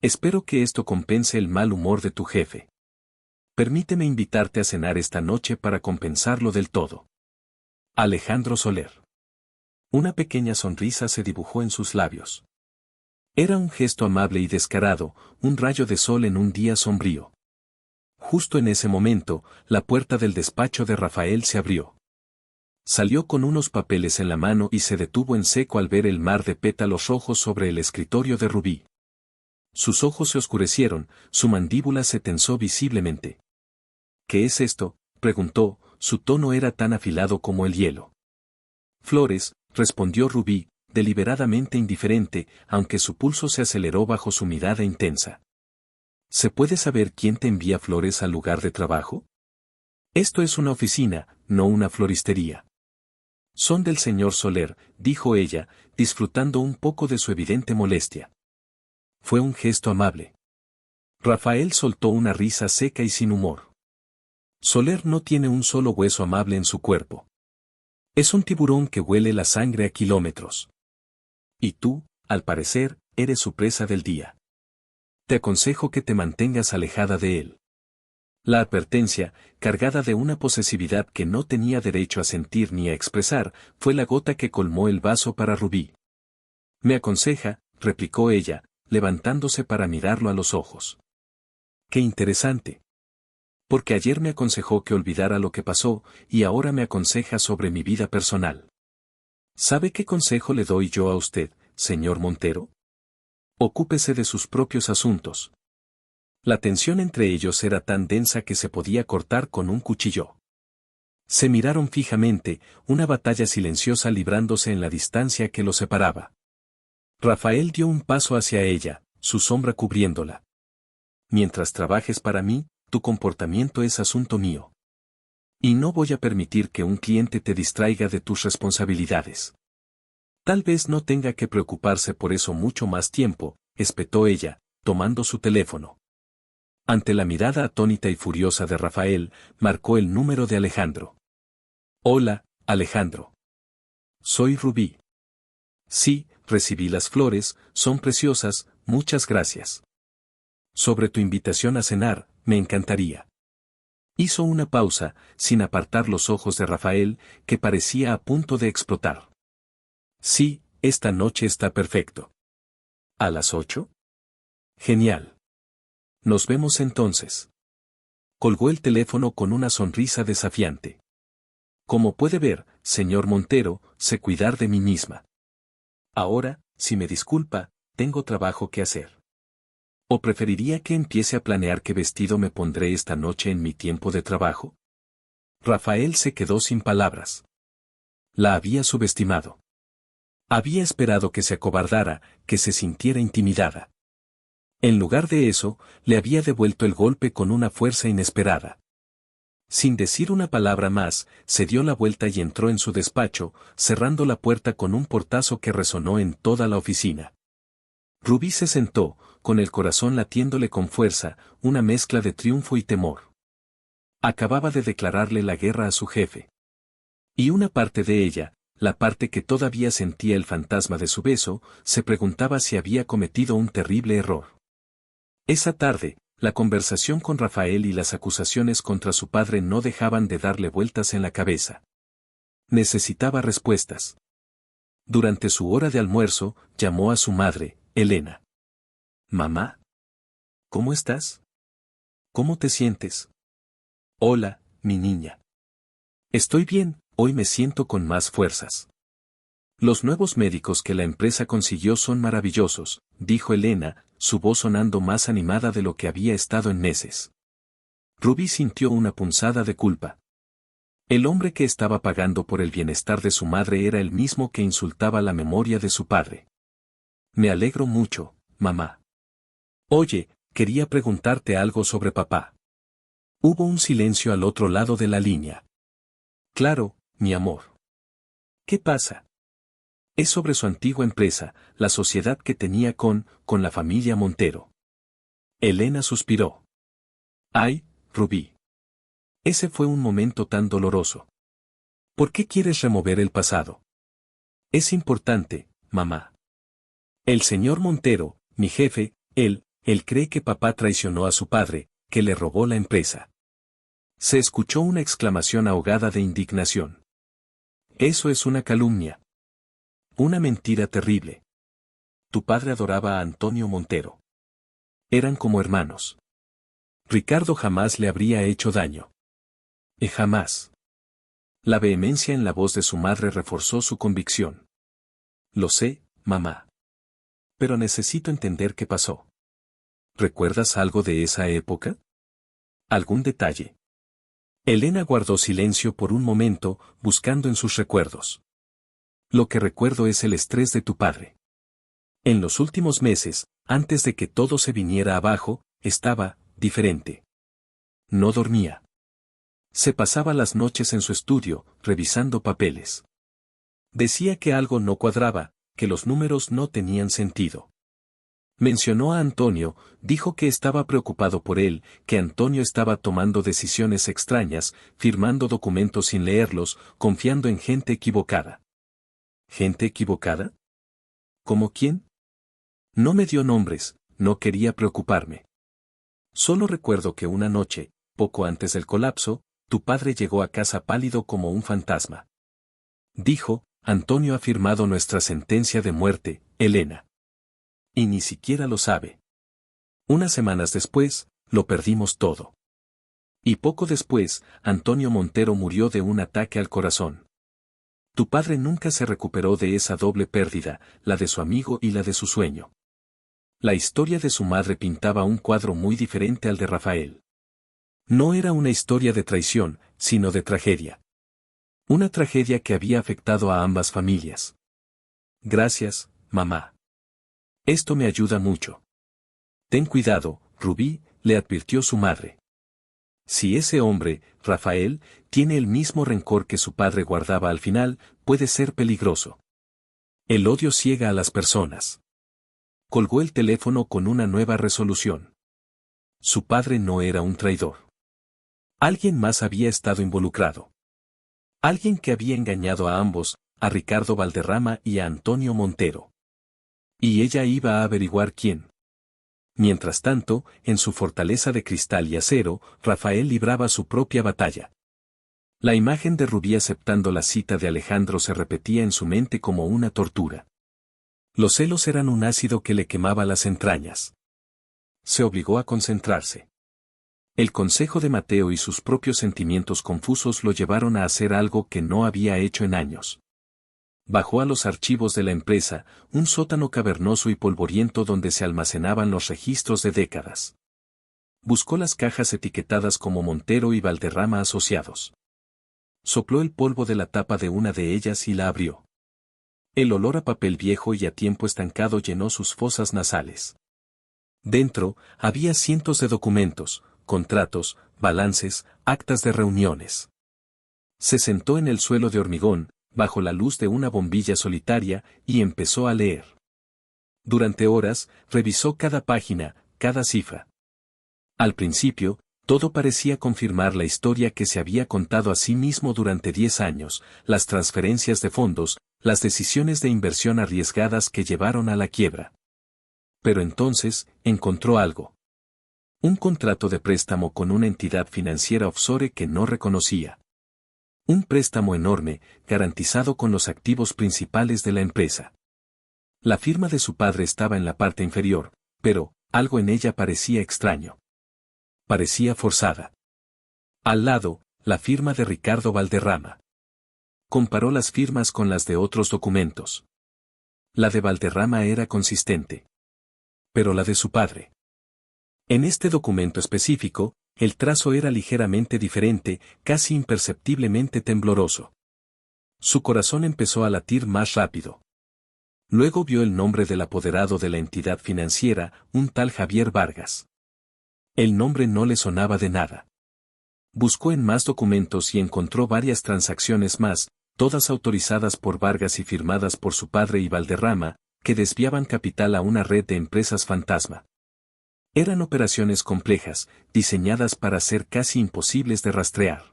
Espero que esto compense el mal humor de tu jefe. Permíteme invitarte a cenar esta noche para compensarlo del todo. Alejandro Soler. Una pequeña sonrisa se dibujó en sus labios. Era un gesto amable y descarado, un rayo de sol en un día sombrío. Justo en ese momento, la puerta del despacho de Rafael se abrió. Salió con unos papeles en la mano y se detuvo en seco al ver el mar de pétalos rojos sobre el escritorio de Rubí. Sus ojos se oscurecieron, su mandíbula se tensó visiblemente. ¿Qué es esto?, preguntó, su tono era tan afilado como el hielo. Flores, respondió Rubí, deliberadamente indiferente, aunque su pulso se aceleró bajo su mirada intensa. ¿Se puede saber quién te envía flores al lugar de trabajo? Esto es una oficina, no una floristería. Son del señor Soler, dijo ella, disfrutando un poco de su evidente molestia. Fue un gesto amable. Rafael soltó una risa seca y sin humor. Soler no tiene un solo hueso amable en su cuerpo. Es un tiburón que huele la sangre a kilómetros. Y tú, al parecer, eres su presa del día. Te aconsejo que te mantengas alejada de él. La advertencia, cargada de una posesividad que no tenía derecho a sentir ni a expresar, fue la gota que colmó el vaso para Rubí. Me aconseja, replicó ella, levantándose para mirarlo a los ojos. Qué interesante. Porque ayer me aconsejó que olvidara lo que pasó, y ahora me aconseja sobre mi vida personal. ¿Sabe qué consejo le doy yo a usted, señor Montero? Ocúpese de sus propios asuntos. La tensión entre ellos era tan densa que se podía cortar con un cuchillo. Se miraron fijamente, una batalla silenciosa librándose en la distancia que los separaba. Rafael dio un paso hacia ella, su sombra cubriéndola. Mientras trabajes para mí, tu comportamiento es asunto mío. Y no voy a permitir que un cliente te distraiga de tus responsabilidades. Tal vez no tenga que preocuparse por eso mucho más tiempo, espetó ella, tomando su teléfono. Ante la mirada atónita y furiosa de Rafael, marcó el número de Alejandro. Hola, Alejandro. Soy Rubí. Sí, recibí las flores, son preciosas, muchas gracias. Sobre tu invitación a cenar, me encantaría. Hizo una pausa, sin apartar los ojos de Rafael, que parecía a punto de explotar. Sí, esta noche está perfecto. ¿A las 8? Genial. Nos vemos entonces. Colgó el teléfono con una sonrisa desafiante. Como puede ver, señor Montero, sé cuidar de mí misma. Ahora, si me disculpa, tengo trabajo que hacer. ¿O preferiría que empiece a planear qué vestido me pondré esta noche en mi tiempo de trabajo? Rafael se quedó sin palabras. La había subestimado. Había esperado que se acobardara, que se sintiera intimidada. En lugar de eso, le había devuelto el golpe con una fuerza inesperada. Sin decir una palabra más, se dio la vuelta y entró en su despacho, cerrando la puerta con un portazo que resonó en toda la oficina. Rubí se sentó, con el corazón latiéndole con fuerza, una mezcla de triunfo y temor. Acababa de declararle la guerra a su jefe. Y una parte de ella, la parte que todavía sentía el fantasma de su beso, se preguntaba si había cometido un terrible error. Esa tarde, la conversación con Rafael y las acusaciones contra su padre no dejaban de darle vueltas en la cabeza. Necesitaba respuestas. Durante su hora de almuerzo, llamó a su madre, Elena. «Mamá. ¿Cómo estás? ¿Cómo te sientes?» «Hola, mi niña. Estoy bien, hoy me siento con más fuerzas. Los nuevos médicos que la empresa consiguió son maravillosos», dijo Elena, su voz sonando más animada de lo que había estado en meses. Rubí sintió una punzada de culpa. El hombre que estaba pagando por el bienestar de su madre era el mismo que insultaba la memoria de su padre. Me alegro mucho, mamá. Oye, quería preguntarte algo sobre papá. Hubo un silencio al otro lado de la línea. Claro, mi amor. ¿Qué pasa? Es sobre su antigua empresa, la sociedad que tenía con la familia Montero. Elena suspiró. Ay, Rubí. Ese fue un momento tan doloroso. ¿Por qué quieres remover el pasado? Es importante, mamá. El señor Montero, mi jefe, él cree que papá traicionó a su padre, que le robó la empresa. Se escuchó una exclamación ahogada de indignación. Eso es una calumnia. Una mentira terrible. Tu padre adoraba a Antonio Montero. Eran como hermanos. Ricardo jamás le habría hecho daño. Jamás. La vehemencia en la voz de su madre reforzó su convicción. Lo sé, mamá. Pero necesito entender qué pasó. ¿Recuerdas algo de esa época? ¿Algún detalle? Elena guardó silencio por un momento, buscando en sus recuerdos. Lo que recuerdo es el estrés de tu padre. En los últimos meses, antes de que todo se viniera abajo, estaba diferente. No dormía. Se pasaba las noches en su estudio, revisando papeles. Decía que algo no cuadraba, que los números no tenían sentido. Mencionó a Antonio, dijo que estaba preocupado por él, que Antonio estaba tomando decisiones extrañas, firmando documentos sin leerlos, confiando en gente equivocada. ¿Gente equivocada? ¿Cómo quién? No me dio nombres, no quería preocuparme. Solo recuerdo que una noche, poco antes del colapso, tu padre llegó a casa pálido como un fantasma. Dijo, Antonio ha firmado nuestra sentencia de muerte, Elena. Y ni siquiera lo sabe. Unas semanas después, lo perdimos todo. Y poco después, Antonio Montero murió de un ataque al corazón. Tu padre nunca se recuperó de esa doble pérdida, la de su amigo y la de su sueño. La historia de su madre pintaba un cuadro muy diferente al de Rafael. No era una historia de traición, sino de tragedia. Una tragedia que había afectado a ambas familias. Gracias, mamá. Esto me ayuda mucho. Ten cuidado, Rubí, le advirtió su madre. Si ese hombre, Rafael, tiene el mismo rencor que su padre guardaba al final, puede ser peligroso. El odio ciega a las personas. Colgó el teléfono con una nueva resolución. Su padre no era un traidor. Alguien más había estado involucrado. Alguien que había engañado a ambos, a Ricardo Valderrama y a Antonio Montero. Y ella iba a averiguar quién. Mientras tanto, en su fortaleza de cristal y acero, Rafael libraba su propia batalla. La imagen de Rubí aceptando la cita de Alejandro se repetía en su mente como una tortura. Los celos eran un ácido que le quemaba las entrañas. Se obligó a concentrarse. El consejo de Mateo y sus propios sentimientos confusos lo llevaron a hacer algo que no había hecho en años. Bajó a los archivos de la empresa, un sótano cavernoso y polvoriento donde se almacenaban los registros de décadas. Buscó las cajas etiquetadas como Montero y Valderrama asociados. Sopló el polvo de la tapa de una de ellas y la abrió. El olor a papel viejo y a tiempo estancado llenó sus fosas nasales. Dentro, había cientos de documentos, contratos, balances, actas de reuniones. Se sentó en el suelo de hormigón, bajo la luz de una bombilla solitaria, y empezó a leer. Durante horas, revisó cada página, cada cifra. Al principio, todo parecía confirmar la historia que se había contado a sí mismo durante 10 años, las transferencias de fondos, las decisiones de inversión arriesgadas que llevaron a la quiebra. Pero entonces, encontró algo. Un contrato de préstamo con una entidad financiera offshore que no reconocía. Un préstamo enorme, garantizado con los activos principales de la empresa. La firma de su padre estaba en la parte inferior, pero, algo en ella parecía extraño. Parecía forzada. Al lado, la firma de Ricardo Valderrama. Comparó las firmas con las de otros documentos. La de Valderrama era consistente. Pero la de su padre. En este documento específico, El trazo era ligeramente diferente, casi imperceptiblemente tembloroso. Su corazón empezó a latir más rápido. Luego vio el nombre del apoderado de la entidad financiera, un tal Javier Vargas. El nombre no le sonaba de nada. Buscó en más documentos y encontró varias transacciones más, todas autorizadas por Vargas y firmadas por su padre y Valderrama, que desviaban capital a una red de empresas fantasma. Eran operaciones complejas, diseñadas para ser casi imposibles de rastrear.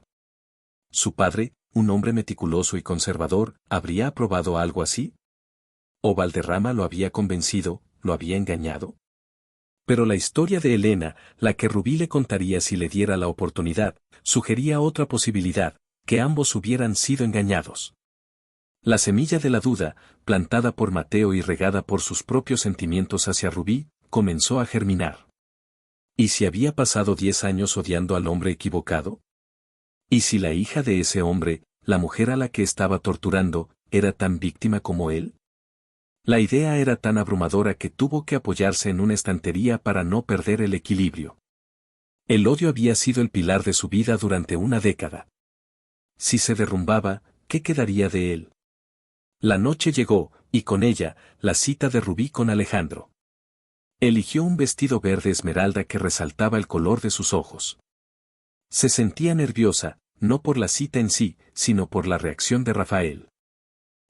Su padre, un hombre meticuloso y conservador, ¿habría aprobado algo así? ¿O Valderrama lo había convencido, lo había engañado? Pero la historia de Elena, la que Rubí le contaría si le diera la oportunidad, sugería otra posibilidad, que ambos hubieran sido engañados. La semilla de la duda, plantada por Mateo y regada por sus propios sentimientos hacia Rubí, comenzó a germinar. ¿Y si había pasado 10 años odiando al hombre equivocado? ¿Y si la hija de ese hombre, la mujer a la que estaba torturando, era tan víctima como él? La idea era tan abrumadora que tuvo que apoyarse en una estantería para no perder el equilibrio. El odio había sido el pilar de su vida durante una década. Si se derrumbaba, ¿qué quedaría de él? La noche llegó, y con ella, la cita de Rubí con Alejandro. Eligió un vestido verde esmeralda que resaltaba el color de sus ojos. Se sentía nerviosa, no por la cita en sí, sino por la reacción de Rafael.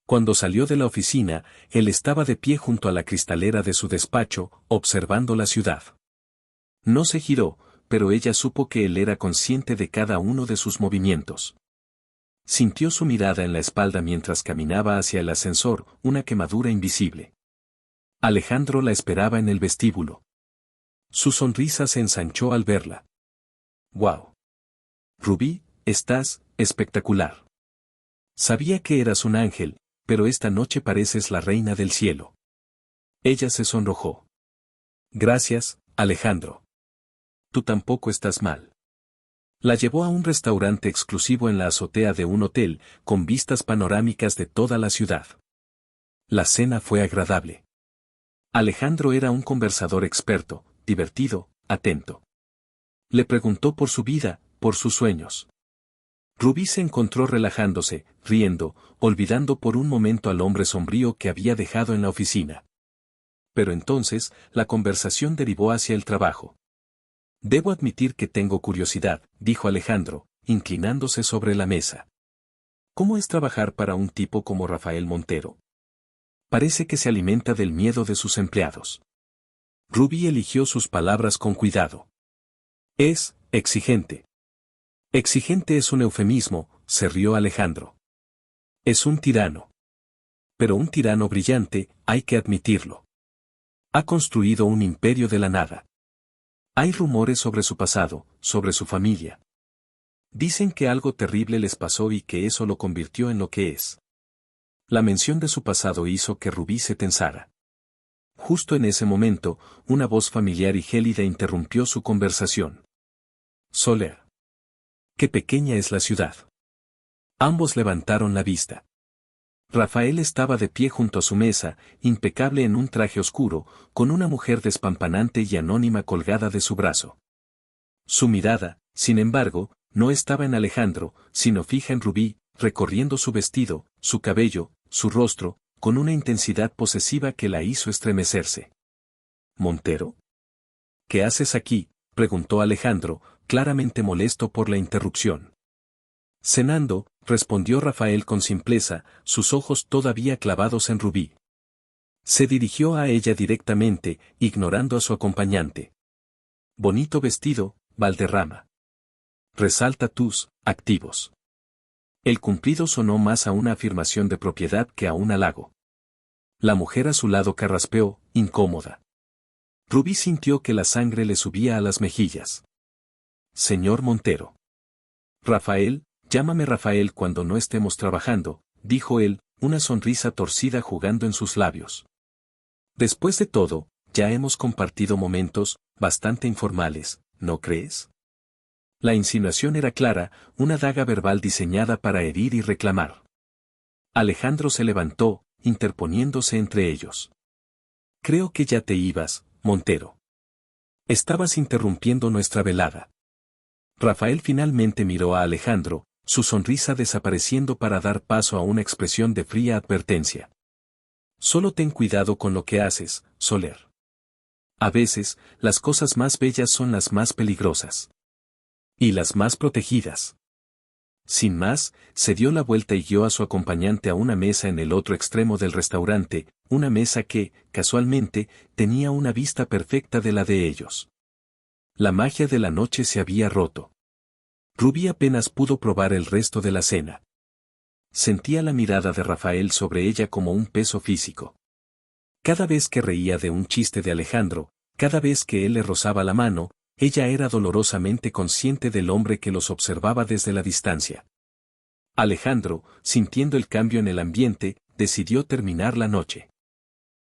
Cuando salió de la oficina, él estaba de pie junto a la cristalera de su despacho, observando la ciudad. No se giró, pero ella supo que él era consciente de cada uno de sus movimientos. Sintió su mirada en la espalda mientras caminaba hacia el ascensor, una quemadura invisible. Alejandro la esperaba en el vestíbulo. Su sonrisa se ensanchó al verla. ¡Wow! Rubí, estás espectacular. Sabía que eras un ángel, pero esta noche pareces la reina del cielo. Ella se sonrojó. Gracias, Alejandro. Tú tampoco estás mal. La llevó a un restaurante exclusivo en la azotea de un hotel, con vistas panorámicas de toda la ciudad. La cena fue agradable. Alejandro era un conversador experto, divertido, atento. Le preguntó por su vida, por sus sueños. Rubí se encontró relajándose, riendo, olvidando por un momento al hombre sombrío que había dejado en la oficina. Pero entonces, la conversación derivó hacia el trabajo. Debo admitir que tengo curiosidad, dijo Alejandro, inclinándose sobre la mesa. ¿Cómo es trabajar para un tipo como Rafael Montero? Parece que se alimenta del miedo de sus empleados. Rubí eligió sus palabras con cuidado. Es exigente. Exigente es un eufemismo, se rió Alejandro. Es un tirano. Pero un tirano brillante, hay que admitirlo. Ha construido un imperio de la nada. Hay rumores sobre su pasado, sobre su familia. Dicen que algo terrible les pasó y que eso lo convirtió en lo que es. La mención de su pasado hizo que Rubí se tensara. Justo en ese momento, una voz familiar y gélida interrumpió su conversación. Soler. Qué pequeña es la ciudad. Ambos levantaron la vista. Rafael estaba de pie junto a su mesa, impecable en un traje oscuro, con una mujer despampanante y anónima colgada de su brazo. Su mirada, sin embargo, no estaba en Alejandro, sino fija en Rubí, recorriendo su vestido, su cabello, su rostro, con una intensidad posesiva que la hizo estremecerse. ¿Montero? ¿Qué haces aquí?, preguntó Alejandro, claramente molesto por la interrupción. Cenando, respondió Rafael con simpleza, sus ojos todavía clavados en Rubí. Se dirigió a ella directamente, ignorando a su acompañante. Bonito vestido, Valderrama. Resalta tus activos. El cumplido sonó más a una afirmación de propiedad que a un halago. La mujer a su lado carraspeó, incómoda. Rubí sintió que la sangre le subía a las mejillas. Señor Montero. Rafael, llámame Rafael cuando no estemos trabajando, dijo él, una sonrisa torcida jugando en sus labios. Después de todo, ya hemos compartido momentos, bastante informales, ¿no crees? La insinuación era clara, una daga verbal diseñada para herir y reclamar. Alejandro se levantó, interponiéndose entre ellos. Creo que ya te ibas, Montero. Estabas interrumpiendo nuestra velada. Rafael finalmente miró a Alejandro, su sonrisa desapareciendo para dar paso a una expresión de fría advertencia. Solo ten cuidado con lo que haces, Soler. A veces, las cosas más bellas son las más peligrosas. Y las más protegidas. Sin más, se dio la vuelta y guió a su acompañante a una mesa en el otro extremo del restaurante, una mesa que, casualmente, tenía una vista perfecta de la de ellos. La magia de la noche se había roto. Rubí apenas pudo probar el resto de la cena. Sentía la mirada de Rafael sobre ella como un peso físico. Cada vez que reía de un chiste de Alejandro, cada vez que él le rozaba la mano, ella era dolorosamente consciente del hombre que los observaba desde la distancia. Alejandro, sintiendo el cambio en el ambiente, decidió terminar la noche.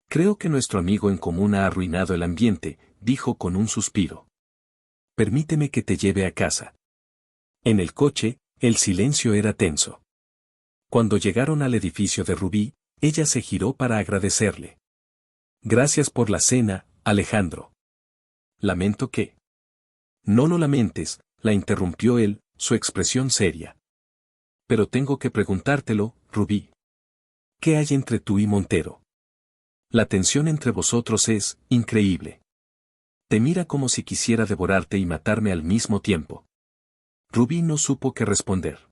Creo que nuestro amigo en común ha arruinado el ambiente, dijo con un suspiro. Permíteme que te lleve a casa. En el coche, el silencio era tenso. Cuando llegaron al edificio de Rubí, ella se giró para agradecerle. Gracias por la cena, Alejandro. Lamento que... No lo lamentes, la interrumpió él, su expresión seria. Pero tengo que preguntártelo, Rubí. ¿Qué hay entre tú y Montero? La tensión entre vosotros es increíble. Te mira como si quisiera devorarte y matarme al mismo tiempo. Rubí no supo qué responder.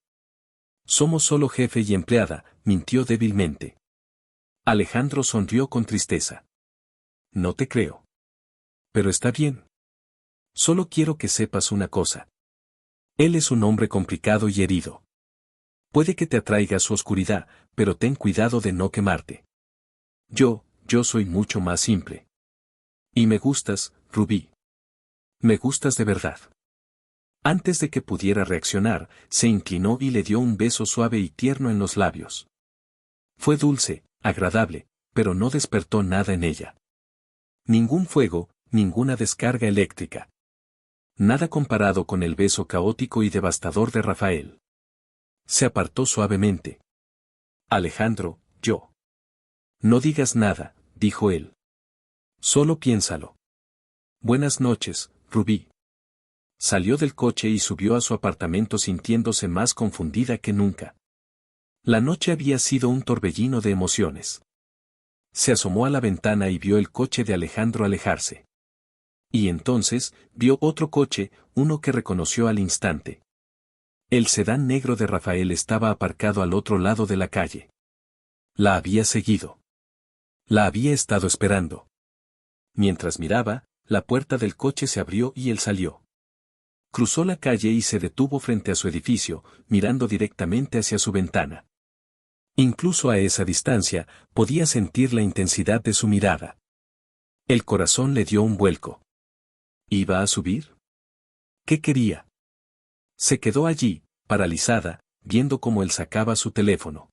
Somos solo jefe y empleada, mintió débilmente. Alejandro sonrió con tristeza. No te creo. Pero está bien. Solo quiero que sepas una cosa. Él es un hombre complicado y herido. Puede que te atraiga su oscuridad, pero ten cuidado de no quemarte. Yo soy mucho más simple. Y me gustas, Rubí. Me gustas de verdad. Antes de que pudiera reaccionar, se inclinó y le dio un beso suave y tierno en los labios. Fue dulce, agradable, pero no despertó nada en ella. Ningún fuego, ninguna descarga eléctrica. Nada comparado con el beso caótico y devastador de Rafael. Se apartó suavemente. Alejandro, yo. No digas nada, dijo él. Solo piénsalo. Buenas noches, Rubí. Salió del coche y subió a su apartamento sintiéndose más confundida que nunca. La noche había sido un torbellino de emociones. Se asomó a la ventana y vio el coche de Alejandro alejarse. Y entonces, vio otro coche, uno que reconoció al instante. El sedán negro de Rafael estaba aparcado al otro lado de la calle. La había seguido. La había estado esperando. Mientras miraba, la puerta del coche se abrió y él salió. Cruzó la calle y se detuvo frente a su edificio, mirando directamente hacia su ventana. Incluso a esa distancia, podía sentir la intensidad de su mirada. El corazón le dio un vuelco. ¿Iba a subir? ¿Qué quería? Se quedó allí, paralizada, viendo cómo él sacaba su teléfono.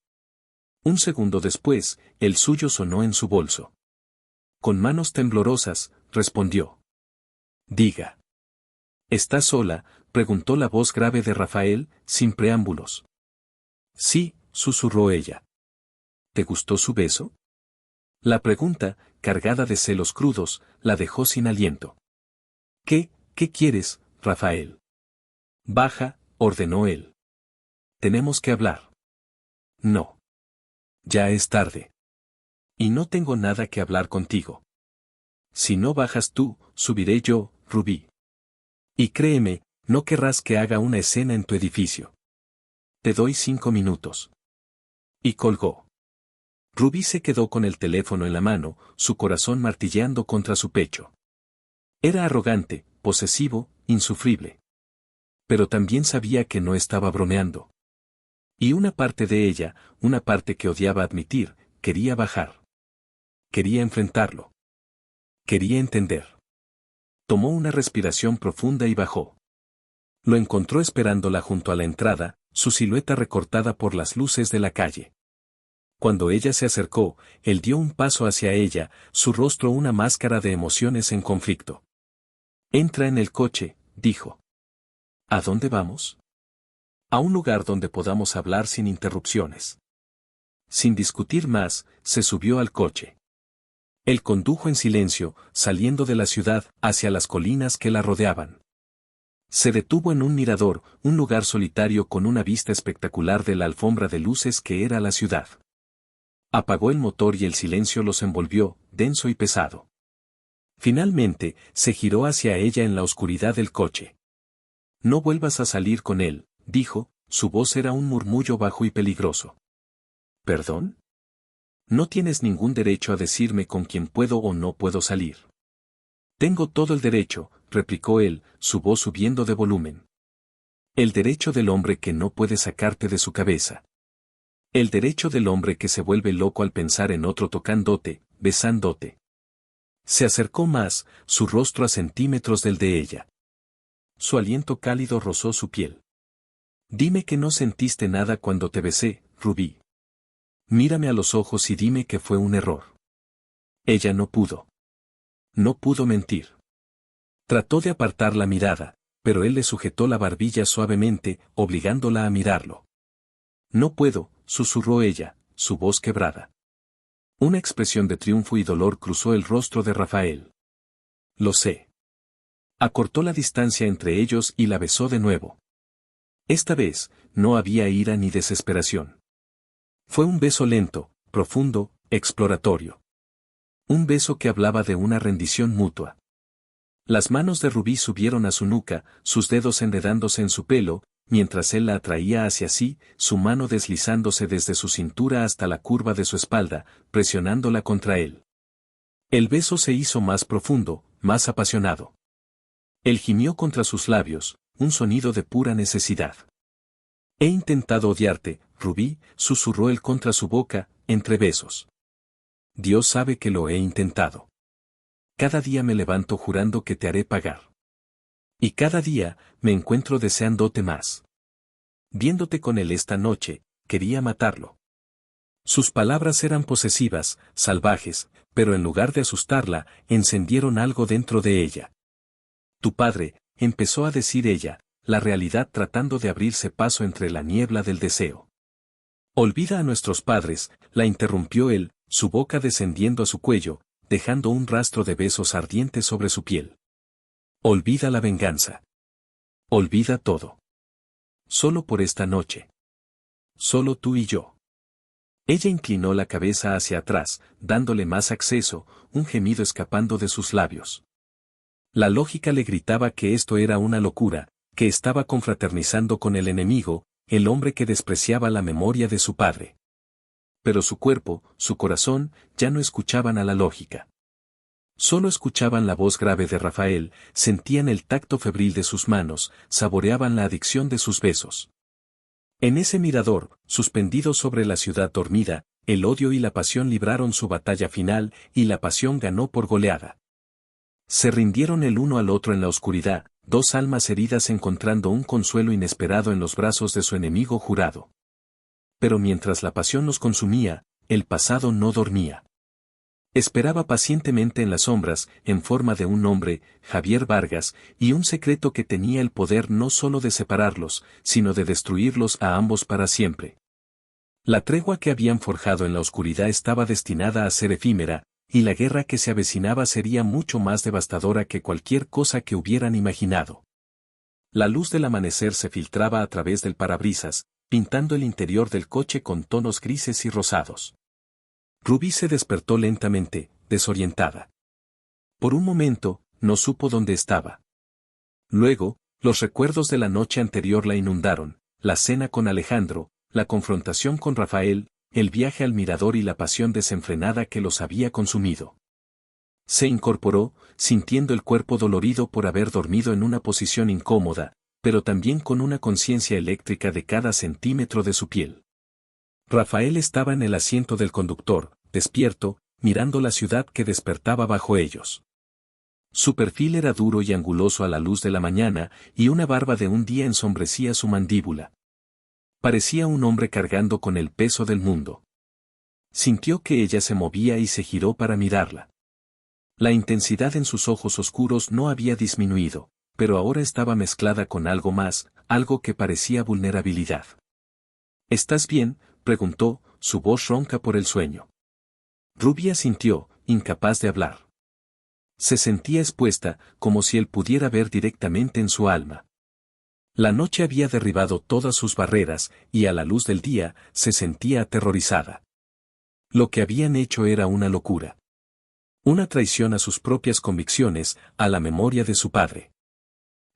Un segundo después, el suyo sonó en su bolso. Con manos temblorosas, respondió. Diga. ¿Estás sola?, preguntó la voz grave de Rafael, sin preámbulos. Sí, susurró ella. ¿Te gustó su beso? La pregunta, cargada de celos crudos, la dejó sin aliento. ¿Qué quieres, Rafael? Baja, ordenó él. Tenemos que hablar. No. Ya es tarde. Y no tengo nada que hablar contigo. Si no bajas tú, subiré yo, Rubí. Y créeme, no querrás que haga una escena en tu edificio. Te doy 5 minutos. Y colgó. Rubí se quedó con el teléfono en la mano, su corazón martilleando contra su pecho. Era arrogante, posesivo, insufrible. Pero también sabía que no estaba bromeando. Y una parte de ella, una parte que odiaba admitir, quería bajar. Quería enfrentarlo. Quería entender. Tomó una respiración profunda y bajó. Lo encontró esperándola junto a la entrada, su silueta recortada por las luces de la calle. Cuando ella se acercó, él dio un paso hacia ella, su rostro una máscara de emociones en conflicto. Entra en el coche, dijo. ¿A dónde vamos? A un lugar donde podamos hablar sin interrupciones. Sin discutir más, se subió al coche. Él condujo en silencio, saliendo de la ciudad, hacia las colinas que la rodeaban. Se detuvo en un mirador, un lugar solitario con una vista espectacular de la alfombra de luces que era la ciudad. Apagó el motor y el silencio los envolvió, denso y pesado. Finalmente, se giró hacia ella en la oscuridad del coche. No vuelvas a salir con él, dijo, su voz era un murmullo bajo y peligroso. ¿Perdón? No tienes ningún derecho a decirme con quién puedo o no puedo salir. Tengo todo el derecho, replicó él, su voz subiendo de volumen. El derecho del hombre que no puede sacarte de su cabeza. El derecho del hombre que se vuelve loco al pensar en otro tocándote, besándote. Se acercó más, su rostro a centímetros del de ella. Su aliento cálido rozó su piel. Dime que no sentiste nada cuando te besé, Rubí. Mírame a los ojos y dime que fue un error. Ella no pudo. No pudo mentir. Trató de apartar la mirada, pero él le sujetó la barbilla suavemente, obligándola a mirarlo. No puedo, susurró ella, su voz quebrada. Una expresión de triunfo y dolor cruzó el rostro de Rafael. Lo sé. Acortó la distancia entre ellos y la besó de nuevo. Esta vez, no había ira ni desesperación. Fue un beso lento, profundo, exploratorio. Un beso que hablaba de una rendición mutua. Las manos de Rubí subieron a su nuca, sus dedos enredándose en su pelo, mientras él la atraía hacia sí, su mano deslizándose desde su cintura hasta la curva de su espalda, presionándola contra él. El beso se hizo más profundo, más apasionado. Él gimió contra sus labios, un sonido de pura necesidad. He intentado odiarte, Rubí, susurró él contra su boca, entre besos. Dios sabe que lo he intentado. Cada día me levanto jurando que te haré pagar. Y cada día, me encuentro deseándote más. Viéndote con él esta noche, quería matarlo. Sus palabras eran posesivas, salvajes, pero en lugar de asustarla, encendieron algo dentro de ella. Tu padre, empezó a decir ella, la realidad tratando de abrirse paso entre la niebla del deseo. Olvida a nuestros padres, la interrumpió él, su boca descendiendo a su cuello, dejando un rastro de besos ardientes sobre su piel. Olvida la venganza. Olvida todo. Solo por esta noche. Solo tú y yo. Ella inclinó la cabeza hacia atrás, dándole más acceso, un gemido escapando de sus labios. La lógica le gritaba que esto era una locura, que estaba confraternizando con el enemigo, el hombre que despreciaba la memoria de su padre. Pero su cuerpo, su corazón, ya no escuchaban a la lógica. Solo escuchaban la voz grave de Rafael, sentían el tacto febril de sus manos, saboreaban la adicción de sus besos. En ese mirador, suspendido sobre la ciudad dormida, el odio y la pasión libraron su batalla final, y la pasión ganó por goleada. Se rindieron el uno al otro en la oscuridad, dos almas heridas encontrando un consuelo inesperado en los brazos de su enemigo jurado. Pero mientras la pasión los consumía, el pasado no dormía. Esperaba pacientemente en las sombras, en forma de un hombre, Javier Vargas, y un secreto que tenía el poder no solo de separarlos, sino de destruirlos a ambos para siempre. La tregua que habían forjado en la oscuridad estaba destinada a ser efímera, y la guerra que se avecinaba sería mucho más devastadora que cualquier cosa que hubieran imaginado. La luz del amanecer se filtraba a través del parabrisas, pintando el interior del coche con tonos grises y rosados. Rubí se despertó lentamente, desorientada. Por un momento, no supo dónde estaba. Luego, los recuerdos de la noche anterior la inundaron, la cena con Alejandro, la confrontación con Rafael, el viaje al mirador y la pasión desenfrenada que los había consumido. Se incorporó, sintiendo el cuerpo dolorido por haber dormido en una posición incómoda, pero también con una conciencia eléctrica de cada centímetro de su piel. Rafael estaba en el asiento del conductor, despierto, mirando la ciudad que despertaba bajo ellos. Su perfil era duro y anguloso a la luz de la mañana, y una barba de un día ensombrecía su mandíbula. Parecía un hombre cargando con el peso del mundo. Sintió que ella se movía y se giró para mirarla. La intensidad en sus ojos oscuros no había disminuido, pero ahora estaba mezclada con algo más, algo que parecía vulnerabilidad. ¿Estás bien?, preguntó, su voz ronca por el sueño. Rubí asintió, incapaz de hablar. Se sentía expuesta, como si él pudiera ver directamente en su alma. La noche había derribado todas sus barreras, y a la luz del día, se sentía aterrorizada. Lo que habían hecho era una locura. Una traición a sus propias convicciones, a la memoria de su padre.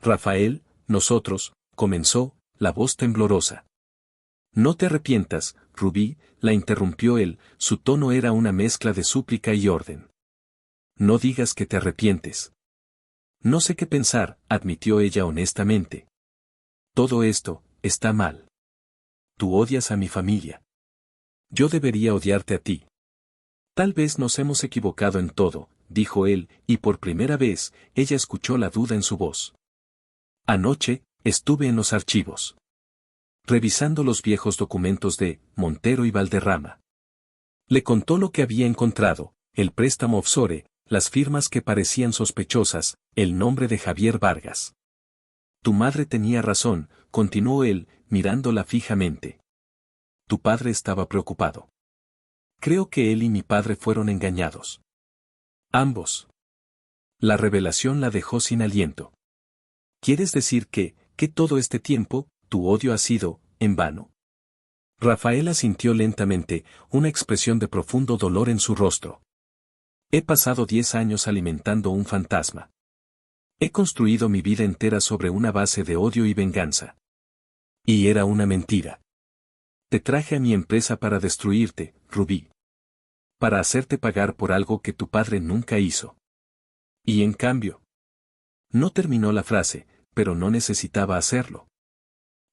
Rafael, nosotros, comenzó, la voz temblorosa. No te arrepientas, Rubí, la interrumpió él, su tono era una mezcla de súplica y orden. No digas que te arrepientes. No sé qué pensar, admitió ella honestamente. Todo esto, está mal. Tú odias a mi familia. Yo debería odiarte a ti. Tal vez nos hemos equivocado en todo, dijo él, y por primera vez, ella escuchó la duda en su voz. Anoche, estuve en los archivos. Revisando los viejos documentos de Montero y Valderrama. Le contó lo que había encontrado, el préstamo offshore, las firmas que parecían sospechosas, el nombre de Javier Vargas. Tu madre tenía razón, continuó él, mirándola fijamente. Tu padre estaba preocupado. Creo que él y mi padre fueron engañados. Ambos. La revelación la dejó sin aliento. ¿Quieres decir que todo este tiempo, tu odio ha sido, en vano? Rafaela sintió lentamente, una expresión de profundo dolor en su rostro. He pasado 10 años alimentando un fantasma. He construido mi vida entera sobre una base de odio y venganza. Y era una mentira. Te traje a mi empresa para destruirte, Rubí. Para hacerte pagar por algo que tu padre nunca hizo. Y en cambio. No terminó la frase, pero no necesitaba hacerlo.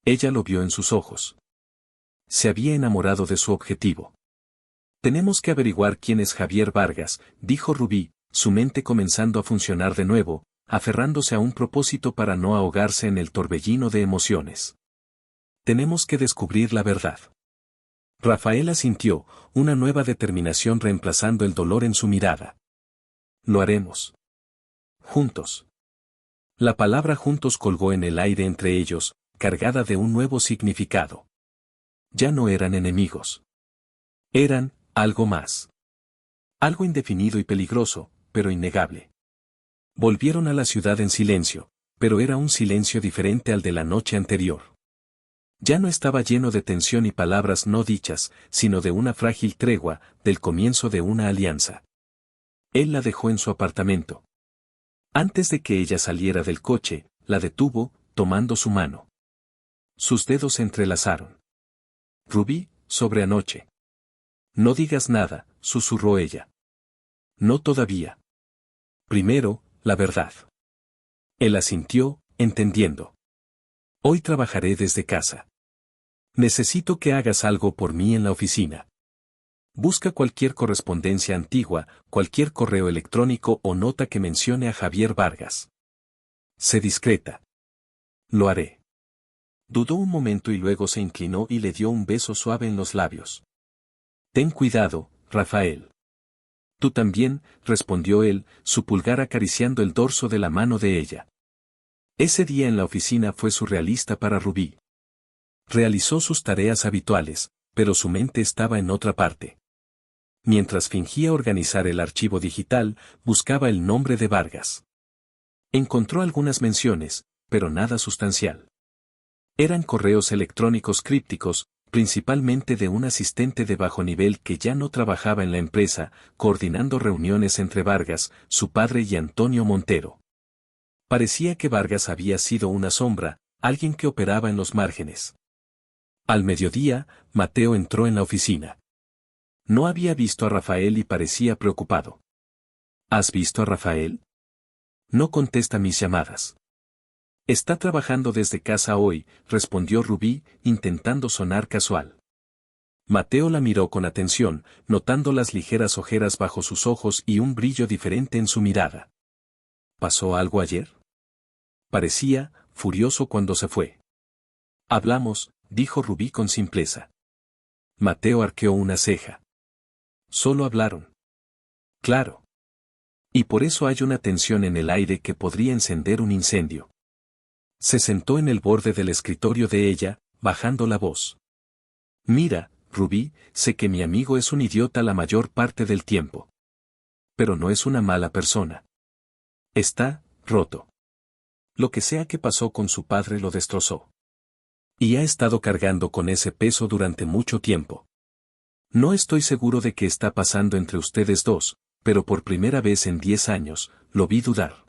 Ella lo vio en sus ojos. Se había enamorado de su objetivo. Tenemos que averiguar quién es Javier Vargas, dijo Rubí, su mente comenzando a funcionar de nuevo, aferrándose a un propósito para no ahogarse en el torbellino de emociones. Tenemos que descubrir la verdad. Rafaela sintió, una nueva determinación reemplazando el dolor en su mirada. Lo haremos. Juntos. La palabra juntos colgó en el aire entre ellos, cargada de un nuevo significado. Ya no eran enemigos. Eran, algo más. Algo indefinido y peligroso, pero innegable. Volvieron a la ciudad en silencio, pero era un silencio diferente al de la noche anterior. Ya no estaba lleno de tensión y palabras no dichas, sino de una frágil tregua, del comienzo de una alianza. Él la dejó en su apartamento. Antes de que ella saliera del coche, la detuvo, tomando su mano. Sus dedos se entrelazaron. Rubí, sobre anoche. No digas nada, susurró ella. No todavía. Primero, la verdad. Él asintió, entendiendo. Hoy trabajaré desde casa. Necesito que hagas algo por mí en la oficina. Busca cualquier correspondencia antigua, cualquier correo electrónico o nota que mencione a Javier Vargas. Sé discreta. Lo haré. Dudó un momento y luego se inclinó y le dio un beso suave en los labios. Ten cuidado, Rafael. Tú también, respondió él, su pulgar acariciando el dorso de la mano de ella. Ese día en la oficina fue surrealista para Rubí. Realizó sus tareas habituales, pero su mente estaba en otra parte. Mientras fingía organizar el archivo digital, buscaba el nombre de Vargas. Encontró algunas menciones, pero nada sustancial. Eran correos electrónicos crípticos, principalmente de un asistente de bajo nivel que ya no trabajaba en la empresa, coordinando reuniones entre Vargas, su padre y Antonio Montero. Parecía que Vargas había sido una sombra, alguien que operaba en los márgenes. Al mediodía, Mateo entró en la oficina. No había visto a Rafael y parecía preocupado. ¿Has visto a Rafael? No contesta mis llamadas. Está trabajando desde casa hoy, respondió Rubí, intentando sonar casual. Mateo la miró con atención, notando las ligeras ojeras bajo sus ojos y un brillo diferente en su mirada. ¿Pasó algo ayer? Parecía furioso cuando se fue. Hablamos, dijo Rubí con simpleza. Mateo arqueó una ceja. Solo hablaron. Claro. Y por eso hay una tensión en el aire que podría encender un incendio. Se sentó en el borde del escritorio de ella, bajando la voz. Mira, Rubí, sé que mi amigo es un idiota la mayor parte del tiempo. Pero no es una mala persona. Está roto. Lo que sea que pasó con su padre lo destrozó. Y ha estado cargando con ese peso durante mucho tiempo. No estoy seguro de qué está pasando entre ustedes dos, pero por primera vez en 10 años, lo vi dudar.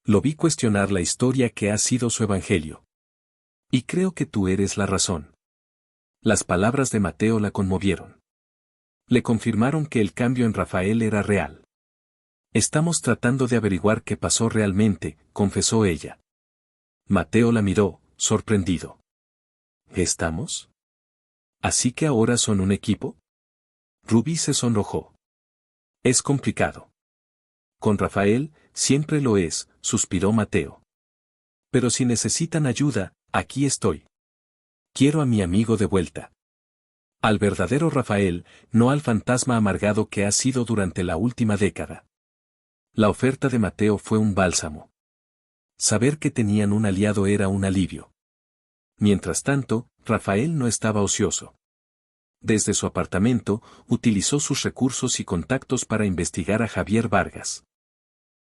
Lo vi cuestionar la historia que ha sido su evangelio. Y creo que tú eres la razón. Las palabras de Mateo la conmovieron. Le confirmaron que el cambio en Rafael era real. Estamos tratando de averiguar qué pasó realmente, confesó ella. Mateo la miró, sorprendido. ¿Estamos? ¿Así que ahora son un equipo? Rubí se sonrojó. Es complicado. Con Rafael, siempre lo es, suspiró Mateo. Pero si necesitan ayuda, aquí estoy. Quiero a mi amigo de vuelta. Al verdadero Rafael, no al fantasma amargado que ha sido durante la última década. La oferta de Mateo fue un bálsamo. Saber que tenían un aliado era un alivio. Mientras tanto, Rafael no estaba ocioso. Desde su apartamento, utilizó sus recursos y contactos para investigar a Javier Vargas.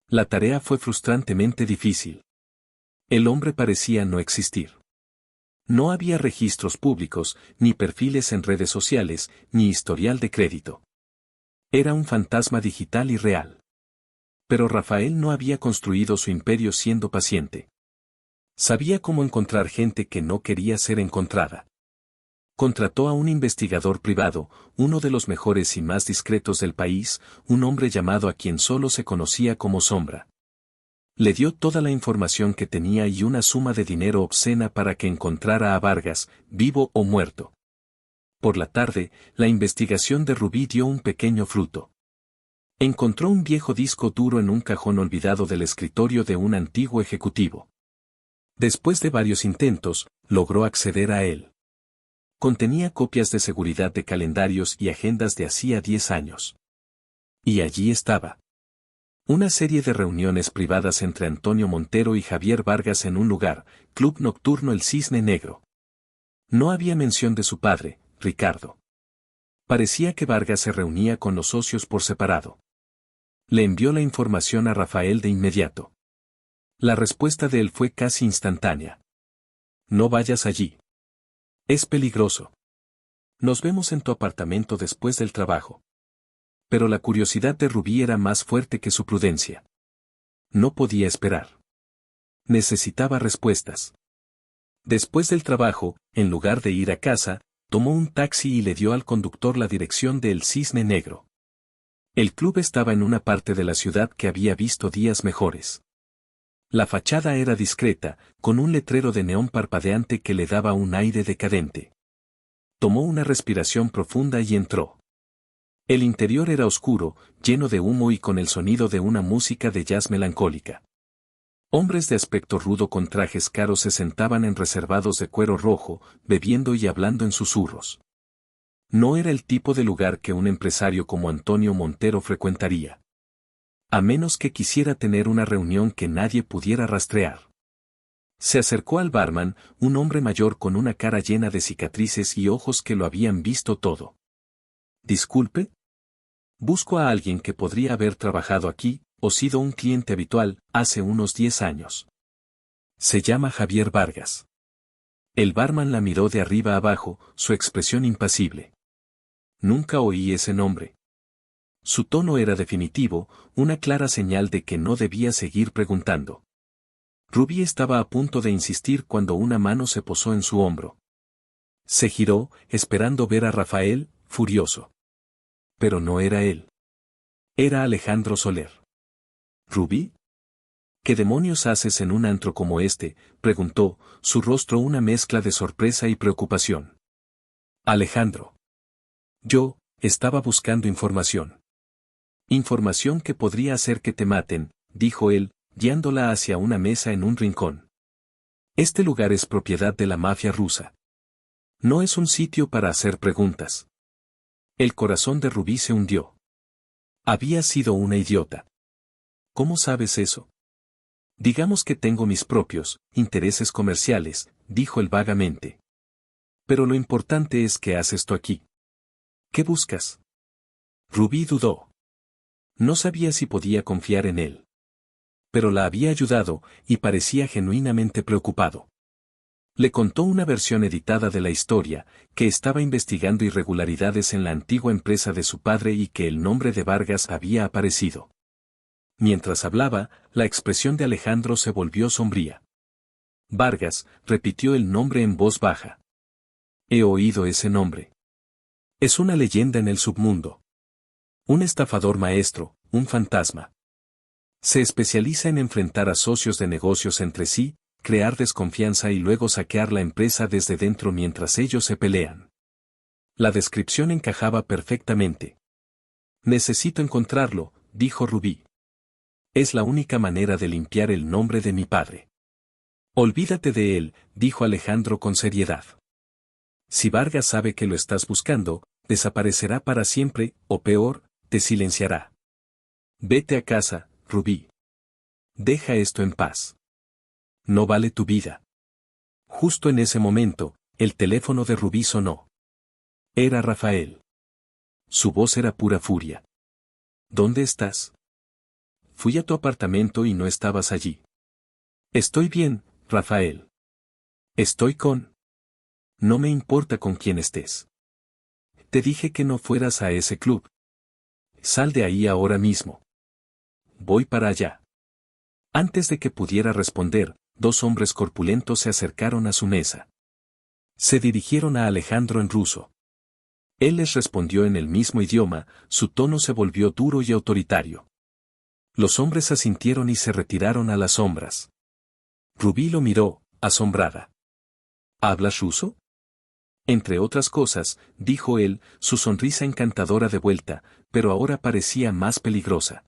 La tarea fue frustrantemente difícil. El hombre parecía no existir. No había registros públicos, ni perfiles en redes sociales, ni historial de crédito. Era un fantasma digital y real. Pero Rafael no había construido su imperio siendo paciente. Sabía cómo encontrar gente que no quería ser encontrada. Contrató a un investigador privado, uno de los mejores y más discretos del país, un hombre llamado a quien solo se conocía como Sombra. Le dio toda la información que tenía y una suma de dinero obscena para que encontrara a Vargas, vivo o muerto. Por la tarde, la investigación de Rubí dio un pequeño fruto. Encontró un viejo disco duro en un cajón olvidado del escritorio de un antiguo ejecutivo. Después de varios intentos, logró acceder a él. Contenía copias de seguridad de calendarios y agendas de hacía 10 años. Y allí estaba. Una serie de reuniones privadas entre Antonio Montero y Javier Vargas en un lugar, Club Nocturno El Cisne Negro. No había mención de su padre, Ricardo. Parecía que Vargas se reunía con los socios por separado. Le envió la información a Rafael de inmediato. La respuesta de él fue casi instantánea. No vayas allí. Es peligroso. Nos vemos en tu apartamento después del trabajo. Pero la curiosidad de Rubí era más fuerte que su prudencia. No podía esperar. Necesitaba respuestas. Después del trabajo, en lugar de ir a casa, tomó un taxi y le dio al conductor la dirección de El Cisne Negro. El club estaba en una parte de la ciudad que había visto días mejores. La fachada era discreta, con un letrero de neón parpadeante que le daba un aire decadente. Tomó una respiración profunda y entró. El interior era oscuro, lleno de humo y con el sonido de una música de jazz melancólica. Hombres de aspecto rudo con trajes caros se sentaban en reservados de cuero rojo, bebiendo y hablando en susurros. No era el tipo de lugar que un empresario como Antonio Montero frecuentaría. A menos que quisiera tener una reunión que nadie pudiera rastrear. Se acercó al barman, un hombre mayor con una cara llena de cicatrices y ojos que lo habían visto todo. Disculpe. Busco a alguien que podría haber trabajado aquí, o sido un cliente habitual, hace unos 10 años. Se llama Javier Vargas. El barman la miró de arriba abajo, su expresión impasible. Nunca oí ese nombre. Su tono era definitivo, una clara señal de que no debía seguir preguntando. Rubí estaba a punto de insistir cuando una mano se posó en su hombro. Se giró, esperando ver a Rafael, furioso. Pero no era él. Era Alejandro Soler. ¿Rubí? ¿Qué demonios haces en un antro como este?, preguntó, su rostro una mezcla de sorpresa y preocupación. Alejandro. Yo, estaba buscando información. Información que podría hacer que te maten, dijo él, guiándola hacia una mesa en un rincón. Este lugar es propiedad de la mafia rusa. No es un sitio para hacer preguntas. El corazón de Rubí se hundió. Había sido una idiota. ¿Cómo sabes eso? Digamos que tengo mis propios intereses comerciales, dijo él vagamente. Pero lo importante es que haces esto aquí. ¿Qué buscas? Rubí dudó. No sabía si podía confiar en él. pero la había ayudado, y parecía genuinamente preocupado. Le contó una versión editada de la historia, que estaba investigando irregularidades en la antigua empresa de su padre y que el nombre de Vargas había aparecido. Mientras hablaba, la expresión de Alejandro se volvió sombría. Vargas, repitió el nombre en voz baja. He oído ese nombre. Es una leyenda en el submundo. Un estafador maestro, un fantasma. Se especializa en enfrentar a socios de negocios entre sí, crear desconfianza y luego saquear la empresa desde dentro mientras ellos se pelean. La descripción encajaba perfectamente. Necesito encontrarlo, dijo Rubí. Es la única manera de limpiar el nombre de mi padre. Olvídate de él, dijo Alejandro con seriedad. Si Vargas sabe que lo estás buscando, desaparecerá para siempre, o peor, te silenciará. Vete a casa, Rubí. Deja esto en paz. No vale tu vida. Justo en ese momento, el teléfono de Rubí sonó. Era Rafael. Su voz era pura furia. ¿Dónde estás? Fui a tu apartamento y no estabas allí. Estoy bien, Rafael. Estoy con... No me importa con quién estés. Te dije que no fueras a ese club. Sal de ahí ahora mismo. Voy para allá. Antes de que pudiera responder, dos hombres corpulentos se acercaron a su mesa. Se dirigieron a Alejandro en ruso. Él les respondió en el mismo idioma, su tono se volvió duro y autoritario. Los hombres asintieron y se retiraron a las sombras. Rubí lo miró, asombrada. ¿Hablas ruso? Entre otras cosas, dijo él, su sonrisa encantadora de vuelta, pero ahora parecía más peligrosa.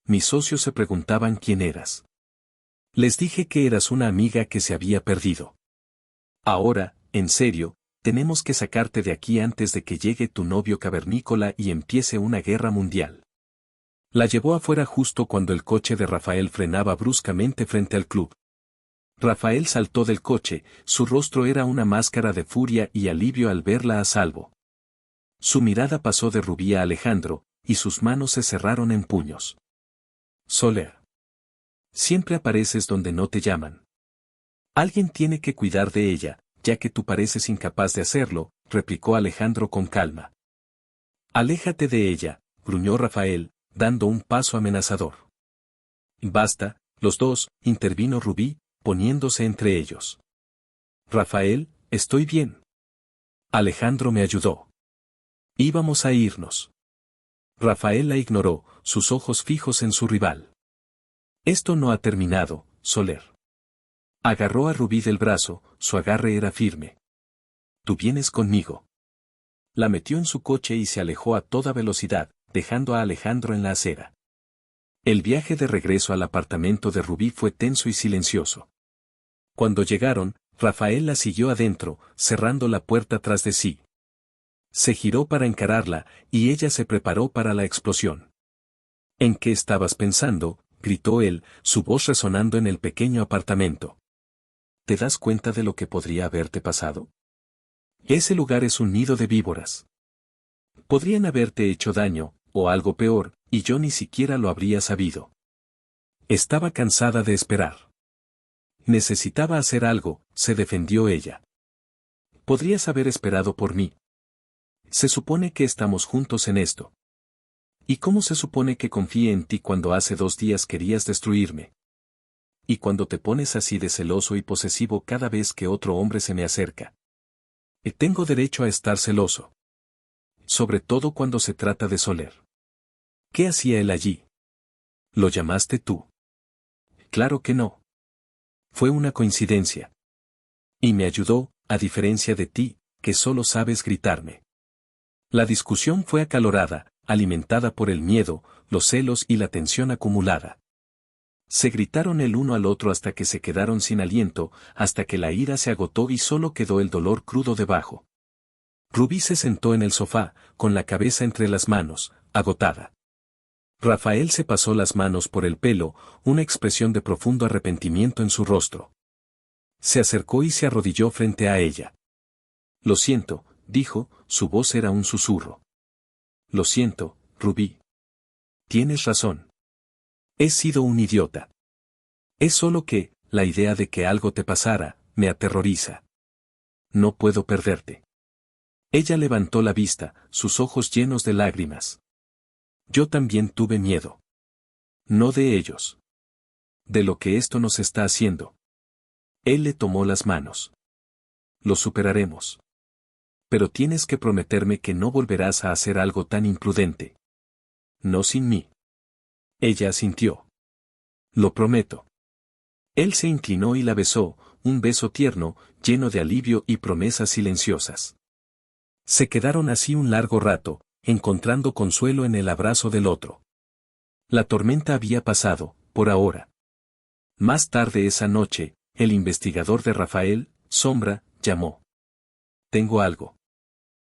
Mis socios se preguntaban quién eras. Les dije que eras una amiga que se había perdido. Ahora, en serio, tenemos que sacarte de aquí antes de que llegue tu novio cavernícola y empiece una guerra mundial. La llevó afuera justo cuando el coche de Rafael frenaba bruscamente frente al club. Rafael saltó del coche, su rostro era una máscara de furia y alivio al verla a salvo. Su mirada pasó de Rubí a Alejandro, y sus manos se cerraron en puños. Soler. Siempre apareces donde no te llaman. Alguien tiene que cuidar de ella, ya que tú pareces incapaz de hacerlo, replicó Alejandro con calma. Aléjate de ella, gruñó Rafael, dando un paso amenazador. Basta, los dos, intervino Rubí, poniéndose entre ellos. Rafael, estoy bien. Alejandro me ayudó. Íbamos a irnos. Rafael la ignoró, sus ojos fijos en su rival. Esto no ha terminado, Soler. Agarró a Rubí del brazo, su agarre era firme. Tú vienes conmigo. La metió en su coche y se alejó a toda velocidad, dejando a Alejandro en la acera. El viaje de regreso al apartamento de Rubí fue tenso y silencioso. Cuando llegaron, Rafael la siguió adentro, cerrando la puerta tras de sí. Se giró para encararla, y ella se preparó para la explosión. ¿En qué estabas pensando?, gritó él, su voz resonando en el pequeño apartamento. ¿Te das cuenta de lo que podría haberte pasado? Ese lugar es un nido de víboras. Podrían haberte hecho daño, o algo peor, y yo ni siquiera lo habría sabido. Estaba cansada de esperar. Necesitaba hacer algo, se defendió ella. Podrías haber esperado por mí. Se supone que estamos juntos en esto. ¿Y cómo se supone que confíe en ti cuando hace 2 días querías destruirme? Y cuando te pones así de celoso y posesivo cada vez que otro hombre se me acerca. Tengo derecho a estar celoso. Sobre todo cuando se trata de Soler. ¿Qué hacía él allí? ¿Lo llamaste tú? Claro que no. Fue una coincidencia. Y me ayudó, a diferencia de ti, que solo sabes gritarme. La discusión fue acalorada, alimentada por el miedo, los celos y la tensión acumulada. Se gritaron el uno al otro hasta que se quedaron sin aliento, hasta que la ira se agotó y solo quedó el dolor crudo debajo. Rubí se sentó en el sofá, con la cabeza entre las manos, agotada. Rafael se pasó las manos por el pelo, una expresión de profundo arrepentimiento en su rostro. Se acercó y se arrodilló frente a ella. Lo siento, dijo, su voz era un susurro. Lo siento, Rubí. Tienes razón. He sido un idiota. Es solo que, la idea de que algo te pasara, me aterroriza. No puedo perderte. Ella levantó la vista, sus ojos llenos de lágrimas. Yo también tuve miedo. No de ellos. De lo que esto nos está haciendo. Él le tomó las manos. Lo superaremos. Pero tienes que prometerme que no volverás a hacer algo tan imprudente. No sin mí. Ella asintió. Lo prometo. Él se inclinó y la besó, un beso tierno, lleno de alivio y promesas silenciosas. Se quedaron así un largo rato, encontrando consuelo en el abrazo del otro. La tormenta había pasado, por ahora. Más tarde esa noche, el investigador de Rafael, Sombra, llamó. Tengo algo.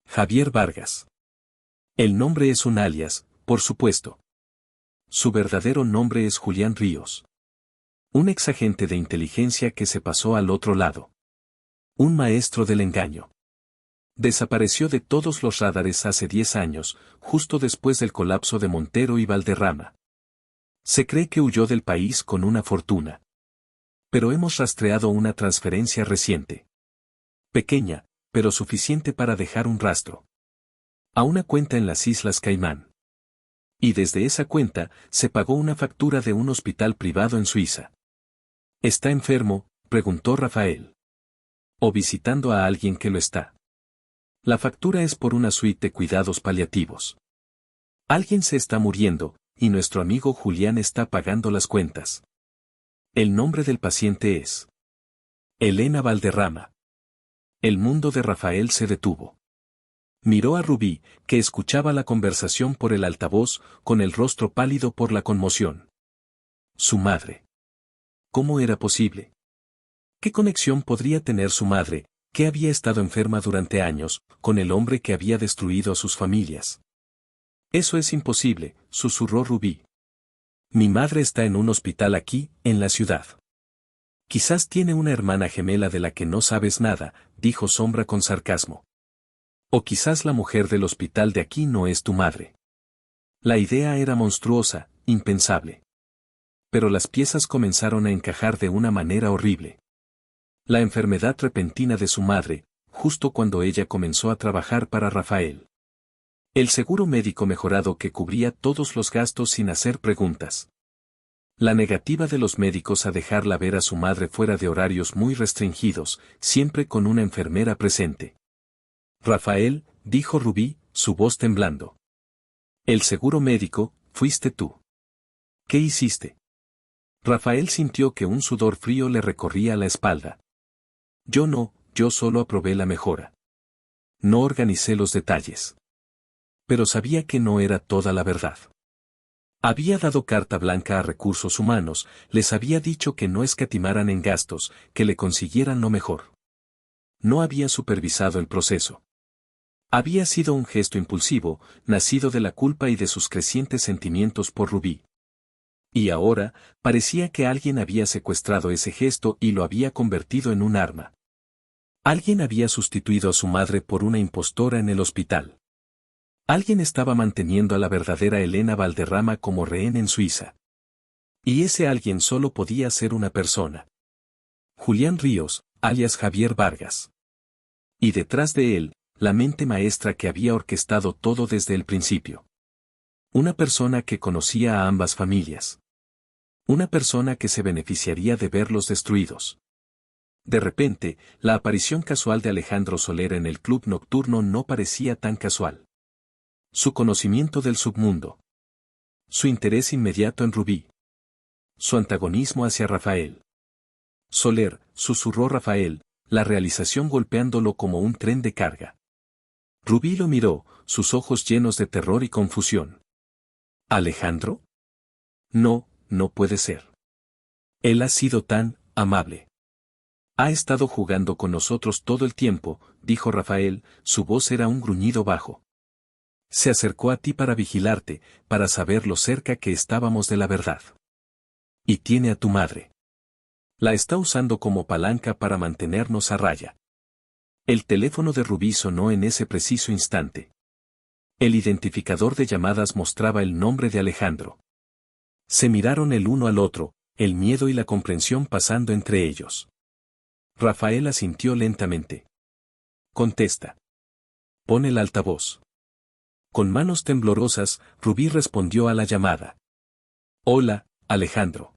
Javier Vargas. El nombre es un alias, por supuesto. Su verdadero nombre es Julián Ríos. Un exagente de inteligencia que se pasó al otro lado. Un maestro del engaño. Desapareció de todos los radares hace 10 años, justo después del colapso de Montero y Valderrama. Se cree que huyó del país con una fortuna. Pero hemos rastreado una transferencia reciente. Pequeña, pero suficiente para dejar un rastro. A una cuenta en las Islas Caimán. Y desde esa cuenta, se pagó una factura de un hospital privado en Suiza. ¿Está enfermo?, preguntó Rafael. ¿O visitando a alguien que lo está? La factura es por una suite de cuidados paliativos. Alguien se está muriendo, y nuestro amigo Julián está pagando las cuentas. El nombre del paciente es Elena Valderrama. El mundo de Rafael se detuvo. Miró a Rubí, que escuchaba la conversación por el altavoz, con el rostro pálido por la conmoción. Su madre. ¿Cómo era posible? ¿Qué conexión podría tener su madre, que había estado enferma durante años, con el hombre que había destruido a sus familias? Eso es imposible, susurró Rubí. Mi madre está en un hospital aquí, en la ciudad. Quizás tiene una hermana gemela de la que no sabes nada, dijo Sombra con sarcasmo. O quizás la mujer del hospital de aquí no es tu madre. La idea era monstruosa, impensable. Pero las piezas comenzaron a encajar de una manera horrible. La enfermedad repentina de su madre, justo cuando ella comenzó a trabajar para Rafael. El seguro médico mejorado que cubría todos los gastos sin hacer preguntas. La negativa de los médicos a dejarla ver a su madre fuera de horarios muy restringidos, siempre con una enfermera presente. Rafael, dijo Rubí, su voz temblando. El seguro médico, fuiste tú. ¿Qué hiciste? Rafael sintió que un sudor frío le recorría la espalda. Yo solo aprobé la mejora. No organicé los detalles. Pero sabía que no era toda la verdad. Había dado carta blanca a Recursos Humanos, les había dicho que no escatimaran en gastos, que le consiguieran lo mejor. No había supervisado el proceso. Había sido un gesto impulsivo, nacido de la culpa y de sus crecientes sentimientos por Rubí. Y ahora, parecía que alguien había secuestrado ese gesto y lo había convertido en un arma. Alguien había sustituido a su madre por una impostora en el hospital. Alguien estaba manteniendo a la verdadera Elena Valderrama como rehén en Suiza. Y ese alguien solo podía ser una persona. Julián Ríos, alias Javier Vargas. Y detrás de él, la mente maestra que había orquestado todo desde el principio. Una persona que conocía a ambas familias. Una persona que se beneficiaría de verlos destruidos. De repente, la aparición casual de Alejandro Soler en el club nocturno no parecía tan casual. Su conocimiento del submundo. Su interés inmediato en Rubí. Su antagonismo hacia Rafael. Soler, susurró Rafael, la realización golpeándolo como un tren de carga. Rubí lo miró, sus ojos llenos de terror y confusión. ¿Alejandro? No, no puede ser. Él ha sido tan amable. Ha estado jugando con nosotros todo el tiempo, dijo Rafael, su voz era un gruñido bajo. Se acercó a ti para vigilarte, para saber lo cerca que estábamos de la verdad. Y tiene a tu madre. La está usando como palanca para mantenernos a raya. El teléfono de Rubí sonó en ese preciso instante. El identificador de llamadas mostraba el nombre de Alejandro. Se miraron el uno al otro, el miedo y la comprensión pasando entre ellos. Rafael asintió lentamente. Contesta. Pon el altavoz. Con manos temblorosas, Rubí respondió a la llamada. Hola, Alejandro.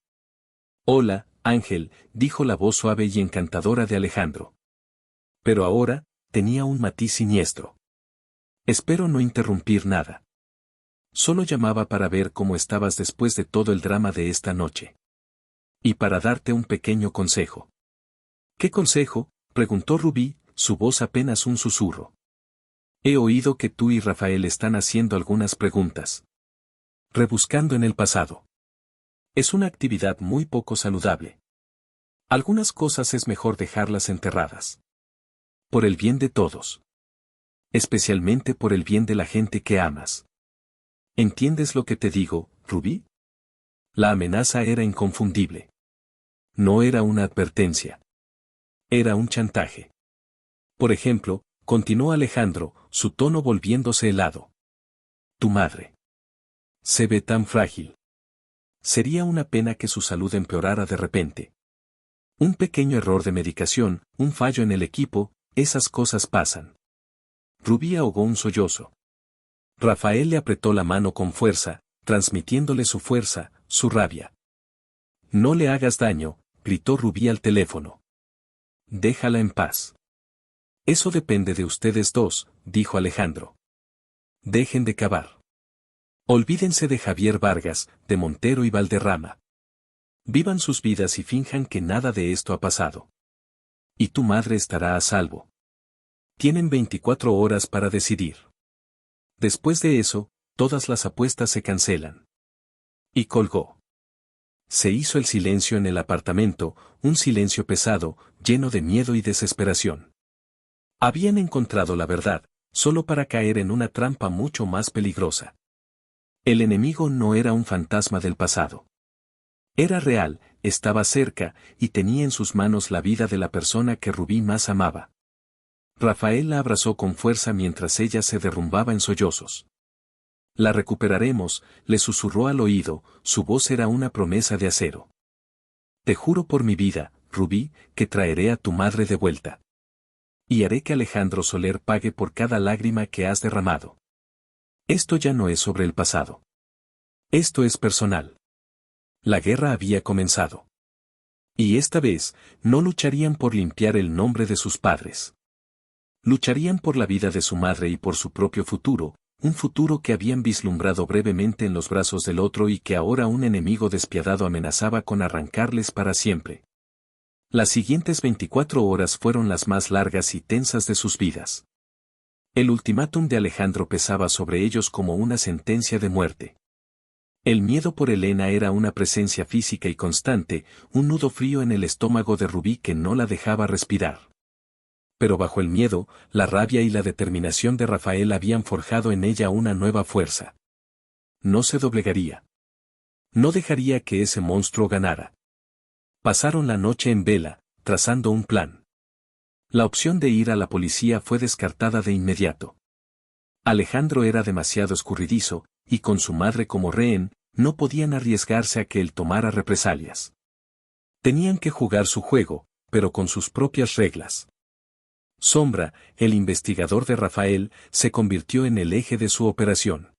Hola, Ángel, dijo la voz suave y encantadora de Alejandro. Pero ahora, tenía un matiz siniestro. Espero no interrumpir nada. Solo llamaba para ver cómo estabas después de todo el drama de esta noche. Y para darte un pequeño consejo. ¿Qué consejo?, preguntó Rubí, su voz apenas un susurro. He oído que tú y Rafael están haciendo algunas preguntas. Rebuscando en el pasado. Es una actividad muy poco saludable. Algunas cosas es mejor dejarlas enterradas. Por el bien de todos. Especialmente por el bien de la gente que amas. ¿Entiendes lo que te digo, Rubí? La amenaza era inconfundible. No era una advertencia. Era un chantaje. Por ejemplo, continuó Alejandro, su tono volviéndose helado. Tu madre. Se ve tan frágil. Sería una pena que su salud empeorara de repente. Un pequeño error de medicación, un fallo en el equipo, esas cosas pasan. Rubí ahogó un sollozo. Rafael le apretó la mano con fuerza, transmitiéndole su fuerza, su rabia. No le hagas daño, gritó Rubí al teléfono. Déjala en paz. Eso depende de ustedes dos, dijo Alejandro. Dejen de cavar. Olvídense de Javier Vargas, de Montero y Valderrama. Vivan sus vidas y finjan que nada de esto ha pasado. Y tu madre estará a salvo. Tienen 24 horas para decidir. Después de eso, todas las apuestas se cancelan. Y colgó. Se hizo el silencio en el apartamento, un silencio pesado, lleno de miedo y desesperación. Habían encontrado la verdad, solo para caer en una trampa mucho más peligrosa. El enemigo no era un fantasma del pasado. Era real, estaba cerca, y tenía en sus manos la vida de la persona que Rubí más amaba. Rafael la abrazó con fuerza mientras ella se derrumbaba en sollozos. La recuperaremos, le susurró al oído, su voz era una promesa de acero. Te juro por mi vida, Rubí, que traeré a tu madre de vuelta. Y haré que Alejandro Soler pague por cada lágrima que has derramado. Esto ya no es sobre el pasado. Esto es personal. La guerra había comenzado. Y esta vez, no lucharían por limpiar el nombre de sus padres. Lucharían por la vida de su madre y por su propio futuro, un futuro que habían vislumbrado brevemente en los brazos del otro y que ahora un enemigo despiadado amenazaba con arrancarles para siempre. Las siguientes 24 horas fueron las más largas y tensas de sus vidas. El ultimátum de Alejandro pesaba sobre ellos como una sentencia de muerte. El miedo por Elena era una presencia física y constante, un nudo frío en el estómago de Rubí que no la dejaba respirar. Pero bajo el miedo, la rabia y la determinación de Rafael habían forjado en ella una nueva fuerza. No se doblegaría. No dejaría que ese monstruo ganara. Pasaron la noche en vela, trazando un plan. La opción de ir a la policía fue descartada de inmediato. Alejandro era demasiado escurridizo, y con su madre como rehén, no podían arriesgarse a que él tomara represalias. Tenían que jugar su juego, pero con sus propias reglas. Sombra, el investigador de Rafael, se convirtió en el eje de su operación.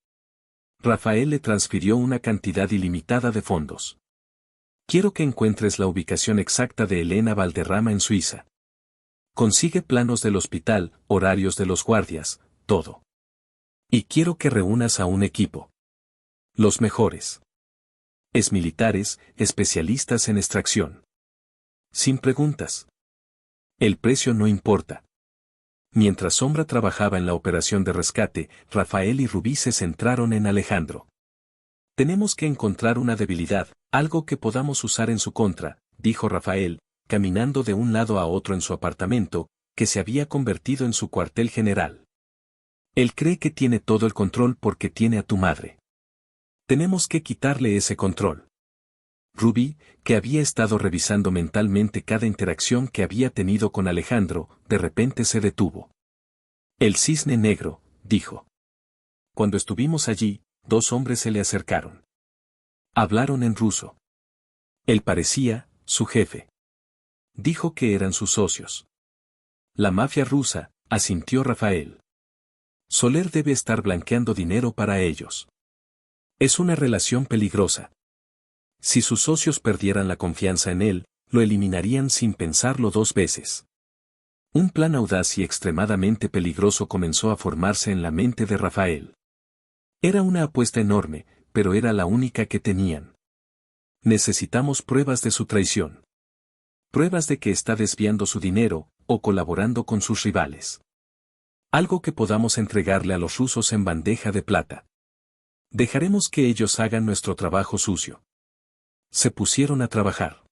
Rafael le transfirió una cantidad ilimitada de fondos. Quiero que encuentres la ubicación exacta de Elena Valderrama en Suiza. Consigue planos del hospital, horarios de los guardias, todo. Y quiero que reúnas a un equipo. Los mejores. Exmilitares, especialistas en extracción. Sin preguntas. El precio no importa. Mientras Sombra trabajaba en la operación de rescate, Rafael y Rubí se centraron en Alejandro. Tenemos que encontrar una debilidad, algo que podamos usar en su contra, dijo Rafael, caminando de un lado a otro en su apartamento, que se había convertido en su cuartel general. Él cree que tiene todo el control porque tiene a tu madre. Tenemos que quitarle ese control. Rubí, que había estado revisando mentalmente cada interacción que había tenido con Alejandro, de repente se detuvo. El cisne negro, dijo. Cuando estuvimos allí, 2 hombres se le acercaron. Hablaron en ruso. Él parecía, su jefe. Dijo que eran sus socios. La mafia rusa, asintió Rafael. Soler debe estar blanqueando dinero para ellos. Es una relación peligrosa. Si sus socios perdieran la confianza en él, lo eliminarían sin pensarlo dos veces. Un plan audaz y extremadamente peligroso comenzó a formarse en la mente de Rafael. Era una apuesta enorme, pero era la única que tenían. Necesitamos pruebas de su traición. Pruebas de que está desviando su dinero, o colaborando con sus rivales. Algo que podamos entregarle a los rusos en bandeja de plata. Dejaremos que ellos hagan nuestro trabajo sucio. Se pusieron a trabajar.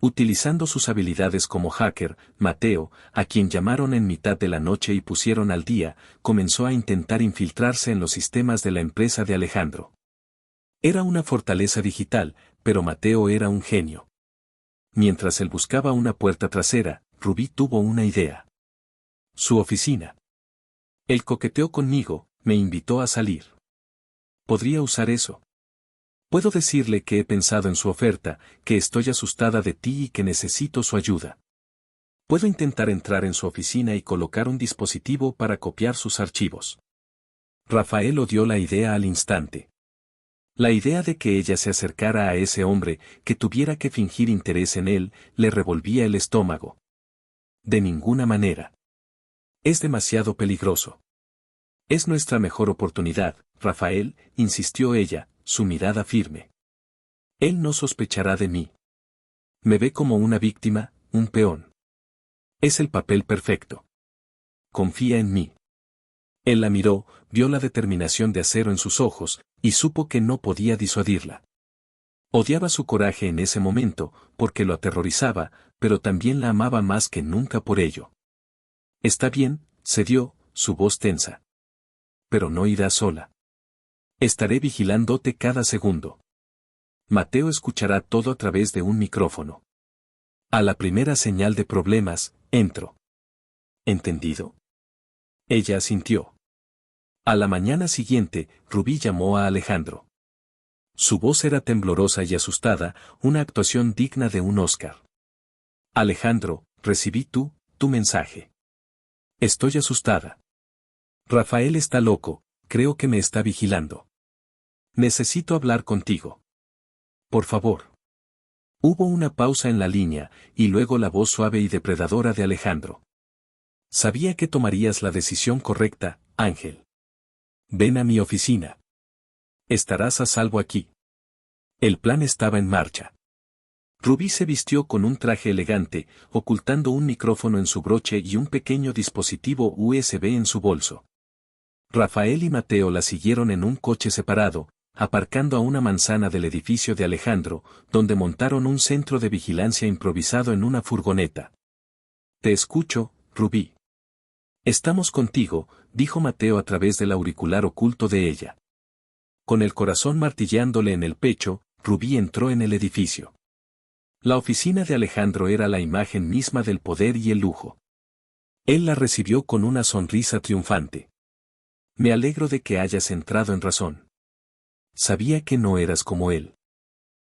Utilizando sus habilidades como hacker, Mateo, a quien llamaron en mitad de la noche y pusieron al día, comenzó a intentar infiltrarse en los sistemas de la empresa de Alejandro. Era una fortaleza digital, pero Mateo era un genio. Mientras él buscaba una puerta trasera, Rubí tuvo una idea. Su oficina. Él coqueteó conmigo, me invitó a salir. ¿Podría usar eso? Puedo decirle que he pensado en su oferta, que estoy asustada de ti y que necesito su ayuda. Puedo intentar entrar en su oficina y colocar un dispositivo para copiar sus archivos. Rafael odió la idea al instante. La idea de que ella se acercara a ese hombre, que tuviera que fingir interés en él, le revolvía el estómago. De ninguna manera. Es demasiado peligroso. Es nuestra mejor oportunidad, Rafael, insistió ella, su mirada firme. Él no sospechará de mí. Me ve como una víctima, un peón. Es el papel perfecto. Confía en mí. Él la miró, vio la determinación de acero en sus ojos, y supo que no podía disuadirla. Odiaba su coraje en ese momento, porque lo aterrorizaba, pero también la amaba más que nunca por ello. Está bien, cedió, su voz tensa. Pero no irás sola. Estaré vigilándote cada segundo. Mateo escuchará todo a través de un micrófono. A la primera señal de problemas, entro. ¿Entendido? Ella asintió. A la mañana siguiente, Rubí llamó a Alejandro. Su voz era temblorosa y asustada, una actuación digna de un Oscar. Alejandro, recibí tu mensaje. Estoy asustada. Rafael está loco, creo que me está vigilando. Necesito hablar contigo. Por favor. Hubo una pausa en la línea, y luego la voz suave y depredadora de Alejandro. Sabía que tomarías la decisión correcta, Ángel. Ven a mi oficina. Estarás a salvo aquí. El plan estaba en marcha. Rubí se vistió con un traje elegante, ocultando un micrófono en su broche y un pequeño dispositivo USB en su bolso. Rafael y Mateo la siguieron en un coche separado, aparcando a una manzana del edificio de Alejandro, donde montaron un centro de vigilancia improvisado en una furgoneta. Te escucho, Rubí. Estamos contigo, dijo Mateo a través del auricular oculto de ella. Con el corazón martillándole en el pecho, Rubí entró en el edificio. La oficina de Alejandro era la imagen misma del poder y el lujo. Él la recibió con una sonrisa triunfante. Me alegro de que hayas entrado en razón. Sabía que no eras como él.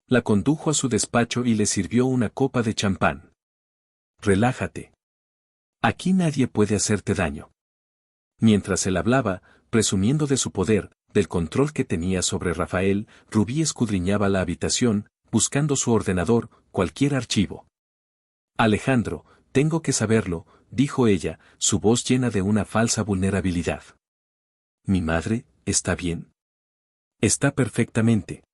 La condujo a su despacho y le sirvió una copa de champán. Relájate. Aquí nadie puede hacerte daño. Mientras él hablaba, presumiendo de su poder, del control que tenía sobre Rafael, Rubí escudriñaba la habitación, buscando su ordenador, cualquier archivo. Alejandro, tengo que saberlo, dijo ella, su voz llena de una falsa vulnerabilidad. ¿Mi madre, está bien? Está perfectamente.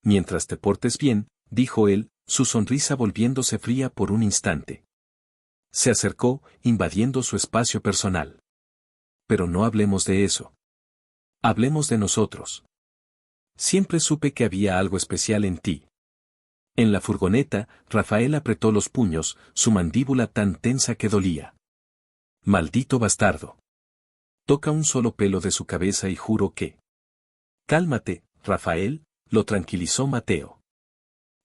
Mientras te portes bien, dijo él, su sonrisa volviéndose fría por un instante. Se acercó, invadiendo su espacio personal. Pero no hablemos de eso. Hablemos de nosotros. Siempre supe que había algo especial en ti. En la furgoneta, Rafael apretó los puños, su mandíbula tan tensa que dolía. Maldito bastardo. Toca un solo pelo de su cabeza y juro que... Cálmate, Rafael, lo tranquilizó Mateo.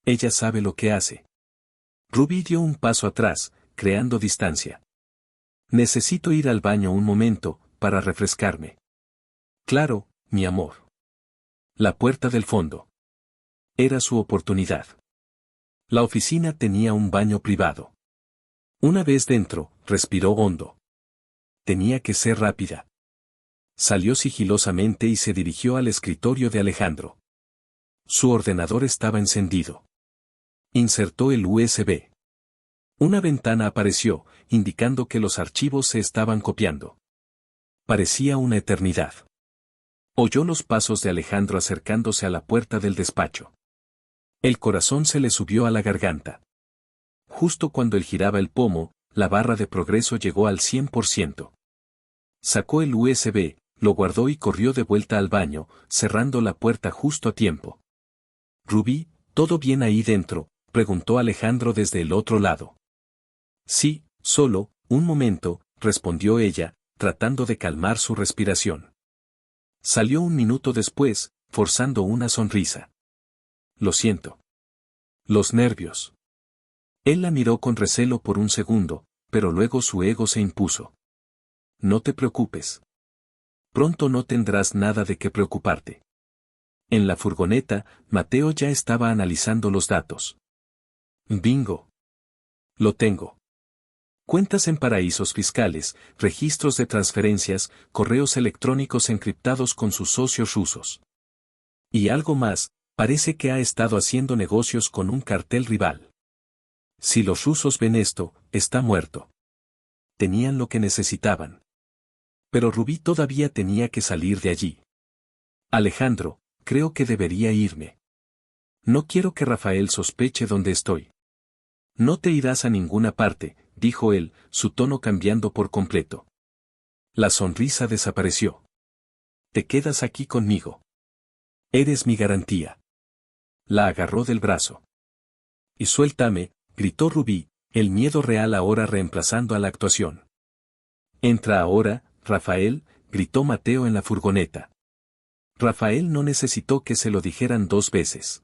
Ella sabe lo que hace. Rubí dio un paso atrás, creando distancia. Necesito ir al baño un momento, para refrescarme. Claro, mi amor. La puerta del fondo. Era su oportunidad. La oficina tenía un baño privado. Una vez dentro, respiró hondo. Tenía que ser rápida. Salió sigilosamente y se dirigió al escritorio de Alejandro. Su ordenador estaba encendido. Insertó el USB. Una ventana apareció, indicando que los archivos se estaban copiando. Parecía una eternidad. Oyó los pasos de Alejandro acercándose a la puerta del despacho. El corazón se le subió a la garganta. Justo cuando él giraba el pomo, la barra de progreso llegó al 100%. Sacó el USB, lo guardó y corrió de vuelta al baño, cerrando la puerta justo a tiempo. «Rubí, ¿todo bien ahí dentro?», preguntó Alejandro desde el otro lado. «Sí, solo, un momento», respondió ella, tratando de calmar su respiración. Salió un minuto después, forzando una sonrisa. «Lo siento». «Los nervios». Él la miró con recelo por un segundo, pero luego su ego se impuso. «No te preocupes. Pronto no tendrás nada de qué preocuparte». En la furgoneta, Mateo ya estaba analizando los datos. «Bingo. Lo tengo. Cuentas en paraísos fiscales, registros de transferencias, correos electrónicos encriptados con sus socios rusos. Y algo más, parece que ha estado haciendo negocios con un cartel rival. Si los rusos ven esto, está muerto». Tenían lo que necesitaban. Pero Rubí todavía tenía que salir de allí. «Alejandro, creo que debería irme. No quiero que Rafael sospeche dónde estoy». «No te irás a ninguna parte», dijo él, su tono cambiando por completo. La sonrisa desapareció. «Te quedas aquí conmigo. Eres mi garantía». La agarró del brazo. «Y suéltame», gritó Rubí, el miedo real ahora reemplazando a la actuación. «Entra ahora, Rafael», gritó Mateo en la furgoneta. Rafael no necesitó que se lo dijeran 2 veces.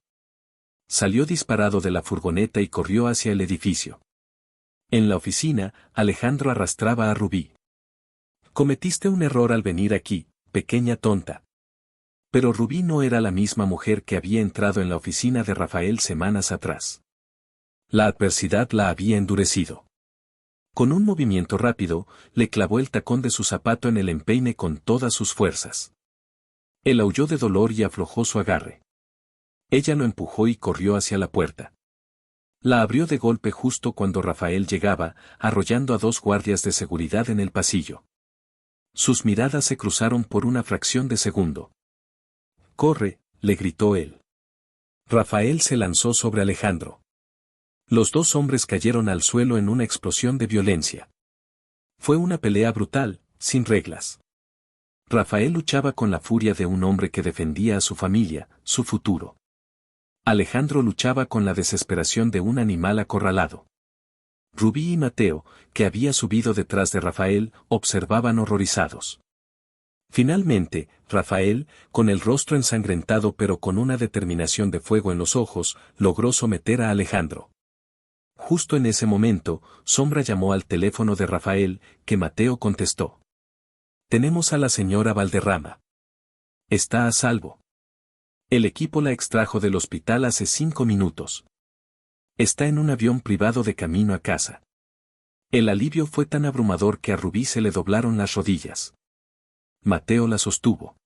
Salió disparado de la furgoneta y corrió hacia el edificio. En la oficina, Alejandro arrastraba a Rubí. «Cometiste un error al venir aquí, pequeña tonta». Pero Rubí no era la misma mujer que había entrado en la oficina de Rafael semanas atrás. La adversidad la había endurecido. Con un movimiento rápido, le clavó el tacón de su zapato en el empeine con todas sus fuerzas. Él aulló de dolor y aflojó su agarre. Ella lo empujó y corrió hacia la puerta. La abrió de golpe justo cuando Rafael llegaba, arrollando a 2 guardias de seguridad en el pasillo. Sus miradas se cruzaron por una fracción de segundo. «Corre», le gritó él. Rafael se lanzó sobre Alejandro. Los 2 hombres cayeron al suelo en una explosión de violencia. Fue una pelea brutal, sin reglas. Rafael luchaba con la furia de un hombre que defendía a su familia, su futuro. Alejandro luchaba con la desesperación de un animal acorralado. Rubí y Mateo, que había subido detrás de Rafael, observaban horrorizados. Finalmente, Rafael, con el rostro ensangrentado pero con una determinación de fuego en los ojos, logró someter a Alejandro. Justo en ese momento, Sombra llamó al teléfono de Rafael, que Mateo contestó. «Tenemos a la señora Valderrama. Está a salvo. El equipo la extrajo del hospital hace 5 minutos. Está en un avión privado de camino a casa». El alivio fue tan abrumador que a Rubí se le doblaron las rodillas. Mateo la sostuvo.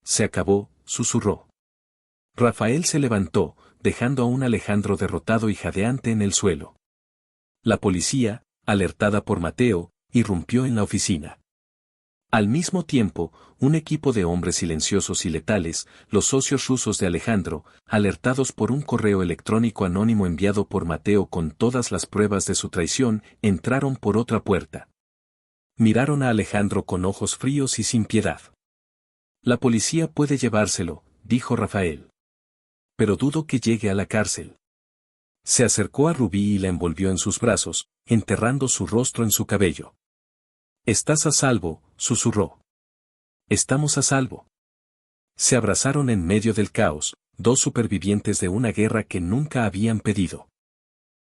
«Se acabó», susurró. Rafael se levantó, dejando a un Alejandro derrotado y jadeante en el suelo. La policía, alertada por Mateo, irrumpió en la oficina. Al mismo tiempo, un equipo de hombres silenciosos y letales, los socios rusos de Alejandro, alertados por un correo electrónico anónimo enviado por Mateo con todas las pruebas de su traición, entraron por otra puerta. Miraron a Alejandro con ojos fríos y sin piedad. «La policía puede llevárselo», dijo Rafael. «Pero dudo que llegue a la cárcel». Se acercó a Rubí y la envolvió en sus brazos, enterrando su rostro en su cabello. «Estás a salvo», susurró. «Estamos a salvo». Se abrazaron en medio del caos, 2 supervivientes de una guerra que nunca habían pedido.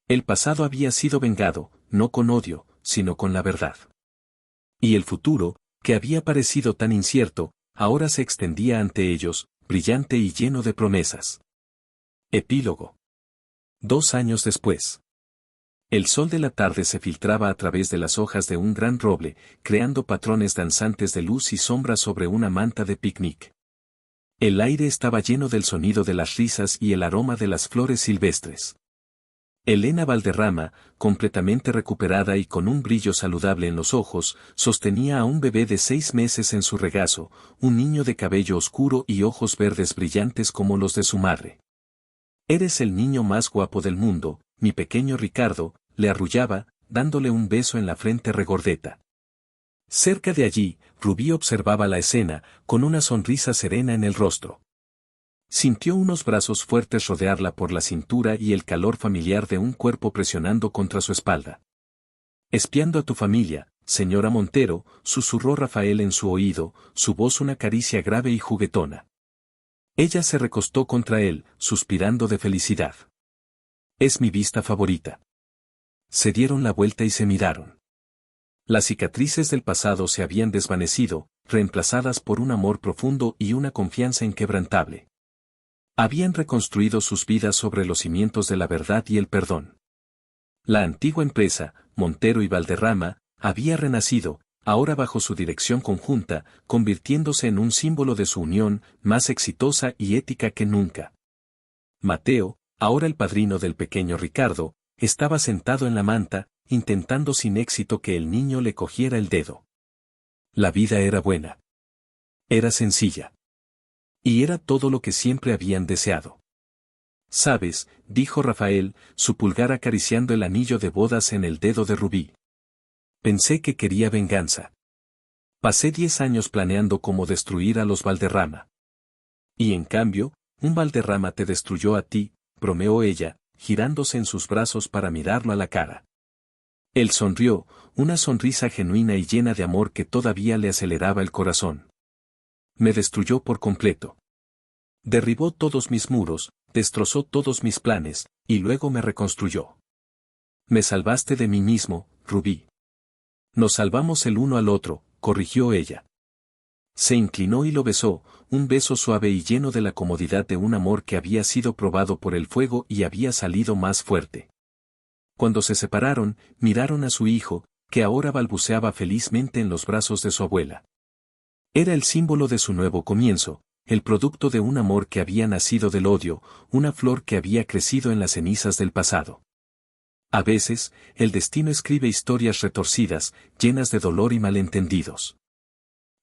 El pasado había sido vengado, no con odio, sino con la verdad. Y el futuro, que había parecido tan incierto, ahora se extendía ante ellos, brillante y lleno de promesas. Epílogo. 2 años después. El sol de la tarde se filtraba a través de las hojas de un gran roble, creando patrones danzantes de luz y sombra sobre una manta de picnic. El aire estaba lleno del sonido de las risas y el aroma de las flores silvestres. Elena Valderrama, completamente recuperada y con un brillo saludable en los ojos, sostenía a un bebé de 6 meses en su regazo, un niño de cabello oscuro y ojos verdes brillantes como los de su madre. «Eres el niño más guapo del mundo, mi pequeño Ricardo», le arrullaba, dándole un beso en la frente regordeta. Cerca de allí, Rubí observaba la escena, con una sonrisa serena en el rostro. Sintió unos brazos fuertes rodearla por la cintura y el calor familiar de un cuerpo presionando contra su espalda. «Espiando a tu familia, señora Montero», susurró Rafael en su oído, su voz una caricia grave y juguetona. Ella se recostó contra él, suspirando de felicidad. «Es mi vista favorita». Se dieron la vuelta y se miraron. Las cicatrices del pasado se habían desvanecido, reemplazadas por un amor profundo y una confianza inquebrantable. Habían reconstruido sus vidas sobre los cimientos de la verdad y el perdón. La antigua empresa, Montero y Valderrama, había renacido, ahora bajo su dirección conjunta, convirtiéndose en un símbolo de su unión, más exitosa y ética que nunca. Mateo, ahora el padrino del pequeño Ricardo, estaba sentado en la manta, intentando sin éxito que el niño le cogiera el dedo. La vida era buena. Era sencilla. Y era todo lo que siempre habían deseado. «¿Sabes?», dijo Rafael, su pulgar acariciando el anillo de bodas en el dedo de Rubí. «Pensé que quería venganza. Pasé 10 años planeando cómo destruir a los Valderrama. Y en cambio, un Valderrama te destruyó a ti», bromeó ella, girándose en sus brazos para mirarlo a la cara. Él sonrió, una sonrisa genuina y llena de amor que todavía le aceleraba el corazón. «Me destruyó por completo. Derribó todos mis muros, destrozó todos mis planes, y luego me reconstruyó. Me salvaste de mí mismo, Rubí». «Nos salvamos el uno al otro», corrigió ella. Se inclinó y lo besó, un beso suave y lleno de la comodidad de un amor que había sido probado por el fuego y había salido más fuerte. Cuando se separaron, miraron a su hijo, que ahora balbuceaba felizmente en los brazos de su abuela. Era el símbolo de su nuevo comienzo, el producto de un amor que había nacido del odio, una flor que había crecido en las cenizas del pasado. A veces, el destino escribe historias retorcidas, llenas de dolor y malentendidos.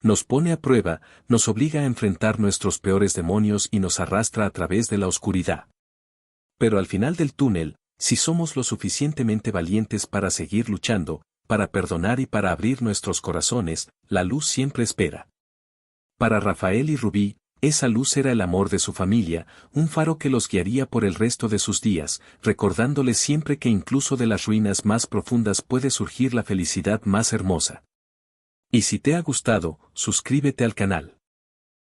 Nos pone a prueba, nos obliga a enfrentar nuestros peores demonios y nos arrastra a través de la oscuridad. Pero al final del túnel, si somos lo suficientemente valientes para seguir luchando, para perdonar y para abrir nuestros corazones, la luz siempre espera. Para Rafael y Rubí, esa luz era el amor de su familia, un faro que los guiaría por el resto de sus días, recordándoles siempre que incluso de las ruinas más profundas puede surgir la felicidad más hermosa. Y si te ha gustado, suscríbete al canal.